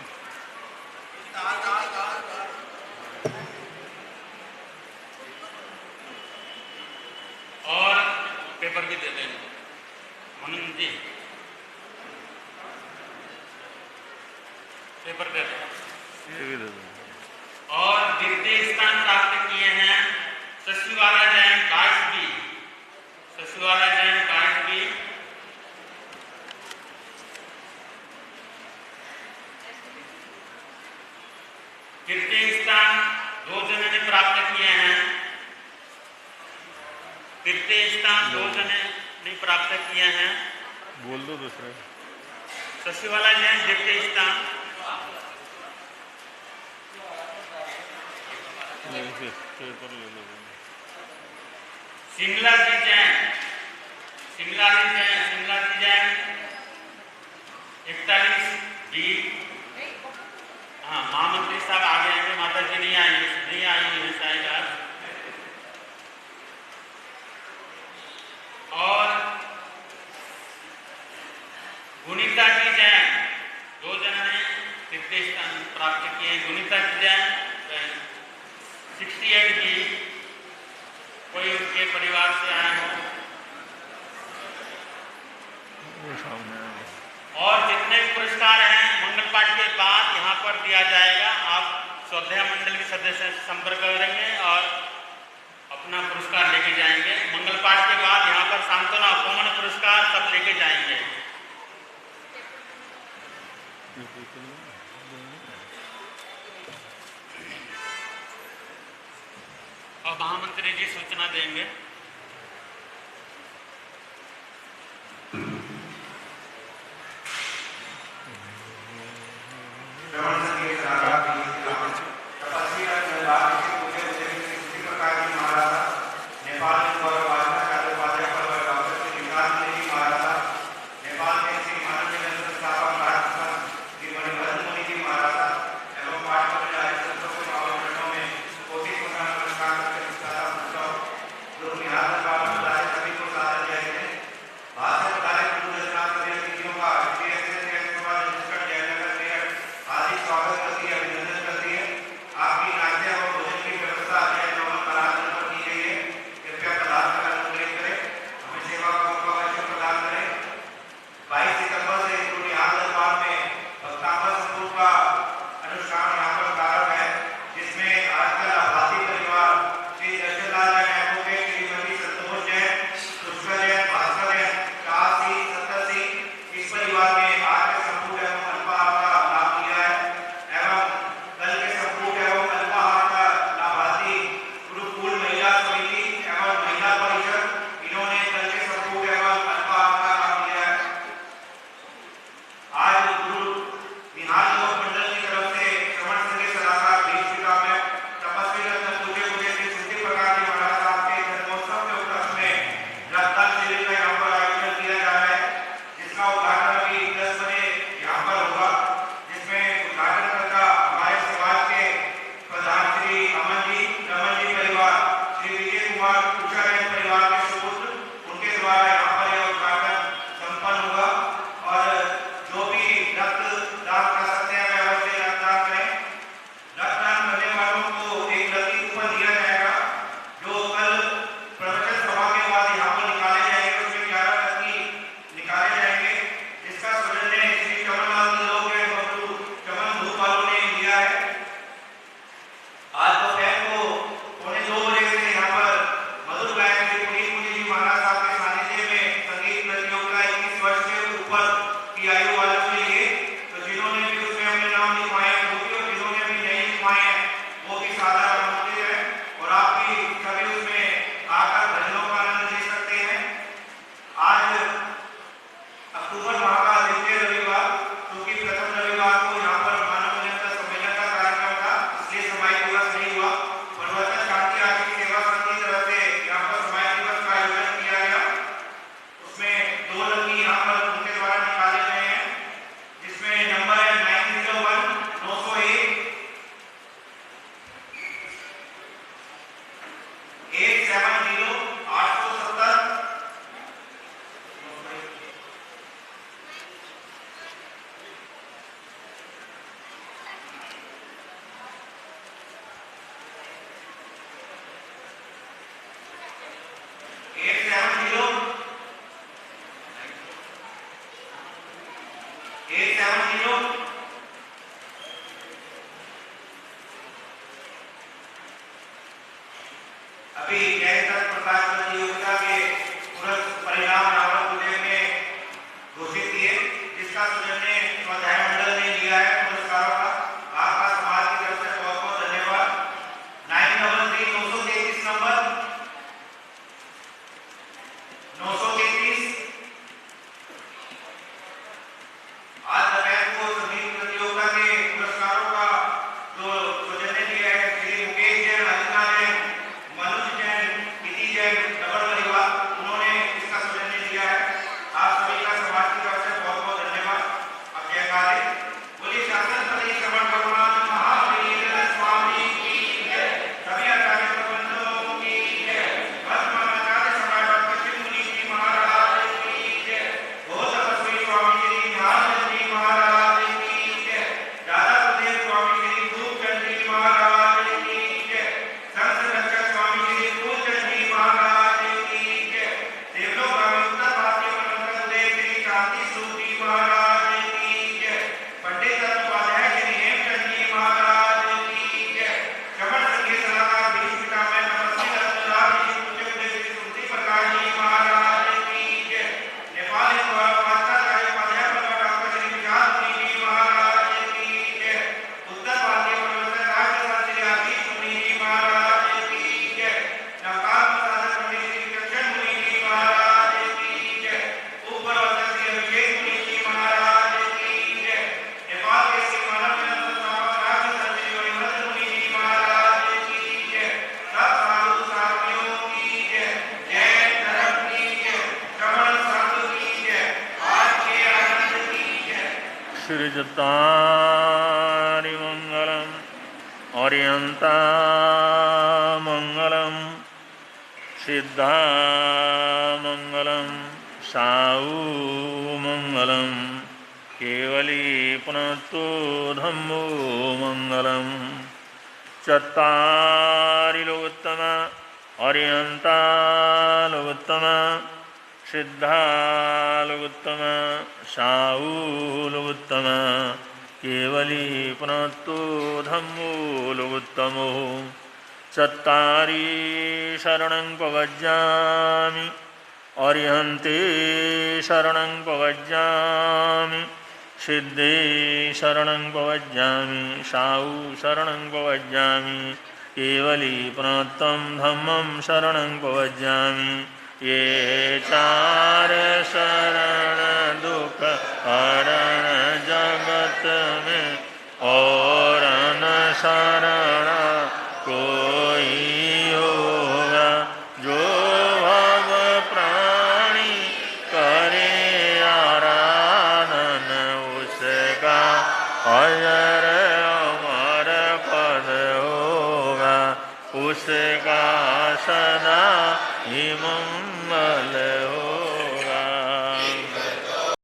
Speaker 3: और पेपर भी दे दें मनन जी, पेपर दे दें। और द्वितीय स्थान प्राप्त किए हैं शशिवाला जैन 22B, शशिवाला जैन 22B। तृतीय स्थान 2 जने ने प्राप्त किए हैं, तृतीय स्थान 2 जने ने प्राप्त किए हैं।
Speaker 1: बोल दो दूसरे।
Speaker 3: शशिवाला जैन द्वितीय स्थान, शिमला जी जैन 41B। हाँ, महामंत्री साहब आगे आएंगे, माता जी नहीं आई है शायद आज। और गुनीता जी जैन 2 जन ने तृतीय स्थान प्राप्त किए। गुनीता जी जैन 68B, कोई उनके परिवार से आए हो। और जितने पुरस्कार हैं मंगल पाठ के बाद यहाँ पर दिया जाएगा। आप श्रद्धेय मंडल के सदस्य से संपर्क करेंगे और अपना पुरस्कार लेके जाएंगे। मंगल पाठ के बाद यहाँ पर सांत्वना कॉमन पुरस्कार सब लेके जाएंगे। और महामंत्री जी सूचना देंगे।
Speaker 4: आज तो अभी जयंत प्रकाश प्रतियोगिता के परिणाम रावणदेव ने घोषित किए, जिसका सौजन्य स्वाध्याय मंडल ने लिया है पुरस्कारों का। आपका समाज की तरफ से बहुत बहुत धन्यवाद। 933 नंबर 933 आज दोपहर को संगीत प्रतियोगिता के पुरस्कारों का जो सौजन्य लिया है श्री मुकेश जैन, अनिता जैन, मनोज जैन, किति जैन, डबल परिवार, उन्होंने इसका सौजन्य लिया है। आप सभी का समाज की तरफ से बहुत बहुत धन्यवाद। अब जयकारे बोलिए शासन पति श्रवण भगवान महावीर स्वामी की जय। सभी आचार्य प्रबंधकों की जय। वर्तमानाचार्य सम्राट पश्चिम मुनि जी महाराज की जय। बहुत तपस्वी स्वामी श्री ध्यानचंद जी महाराज की जय। दादा गुरुदेव स्वामी श्री खूबचंद जी महाराज की जय। संत संरक्षक स्वामी श्री खूबचंद जी महाराज की जय। देवलोक स्वामी उत्तर भारतीय प्रबंधक गुरुदेव श्री शांति स्वरूप जी महाराज की जय। पंडित तत्वाध्याय श्री हेमचंद जी महाराज की जय। श्रवण संगीत सलाहकार भीष्म पितामह तपस्वी रत्नराज जी पूज्य गुरुदेव श्री तुलसी प्रकाश जी महाराज की जय। नेपाल वार्ताचार्य उपाध्याय डॉक्टर श्री विकास मुनि जी महाराज की जय। उत्तर भारतीय प्रबंधक राष्ट्र श्री आशीष मुनि जी महाराज की जय। नवकाल प्रसाधक पंडित श्री कृष्ण मुनि जी महाराज की जय। उपप्रबंधक श्री अभिषेक मुनि जी महाराज की जय। नेपाल के श्री मानव जन्म संस्थापक राष्ट्र श्री वरिभद्र मुनि जी महाराज की जय। सब साधु साथियों की जय। जय धर्म की जय। श्रवण साधु की जय। आज के आनंद की जय।
Speaker 1: सृजतारि मंगलम अर्यंता मंगलम सिद्धा मंगलम साऊ मंगलम केवली पुनतो धम्मो मंगलम चत्तारि लोकोत्तम अर्यंता लोकोत्तम सिद्धा लोकोत्तम साऊ लोकोत्तम केवली पुनतो धम्मो लोकोत्तमो चत्तारि शरणं प्रव्रजामि अर्हन्ते शरणं प्रव्रजामि सिद्धे शरणं प्रव्रजामि साऊ शरणं प्रव्रजामि केवली पुनत्तं धम्मं शरणं प्रव्रजामि ये चार शरण दुख हरण जगत में और न शरण कोई होगा। जो भव प्राणी करे आराधन उसका अजर अमर पद होगा। उसका सदा ही मंगल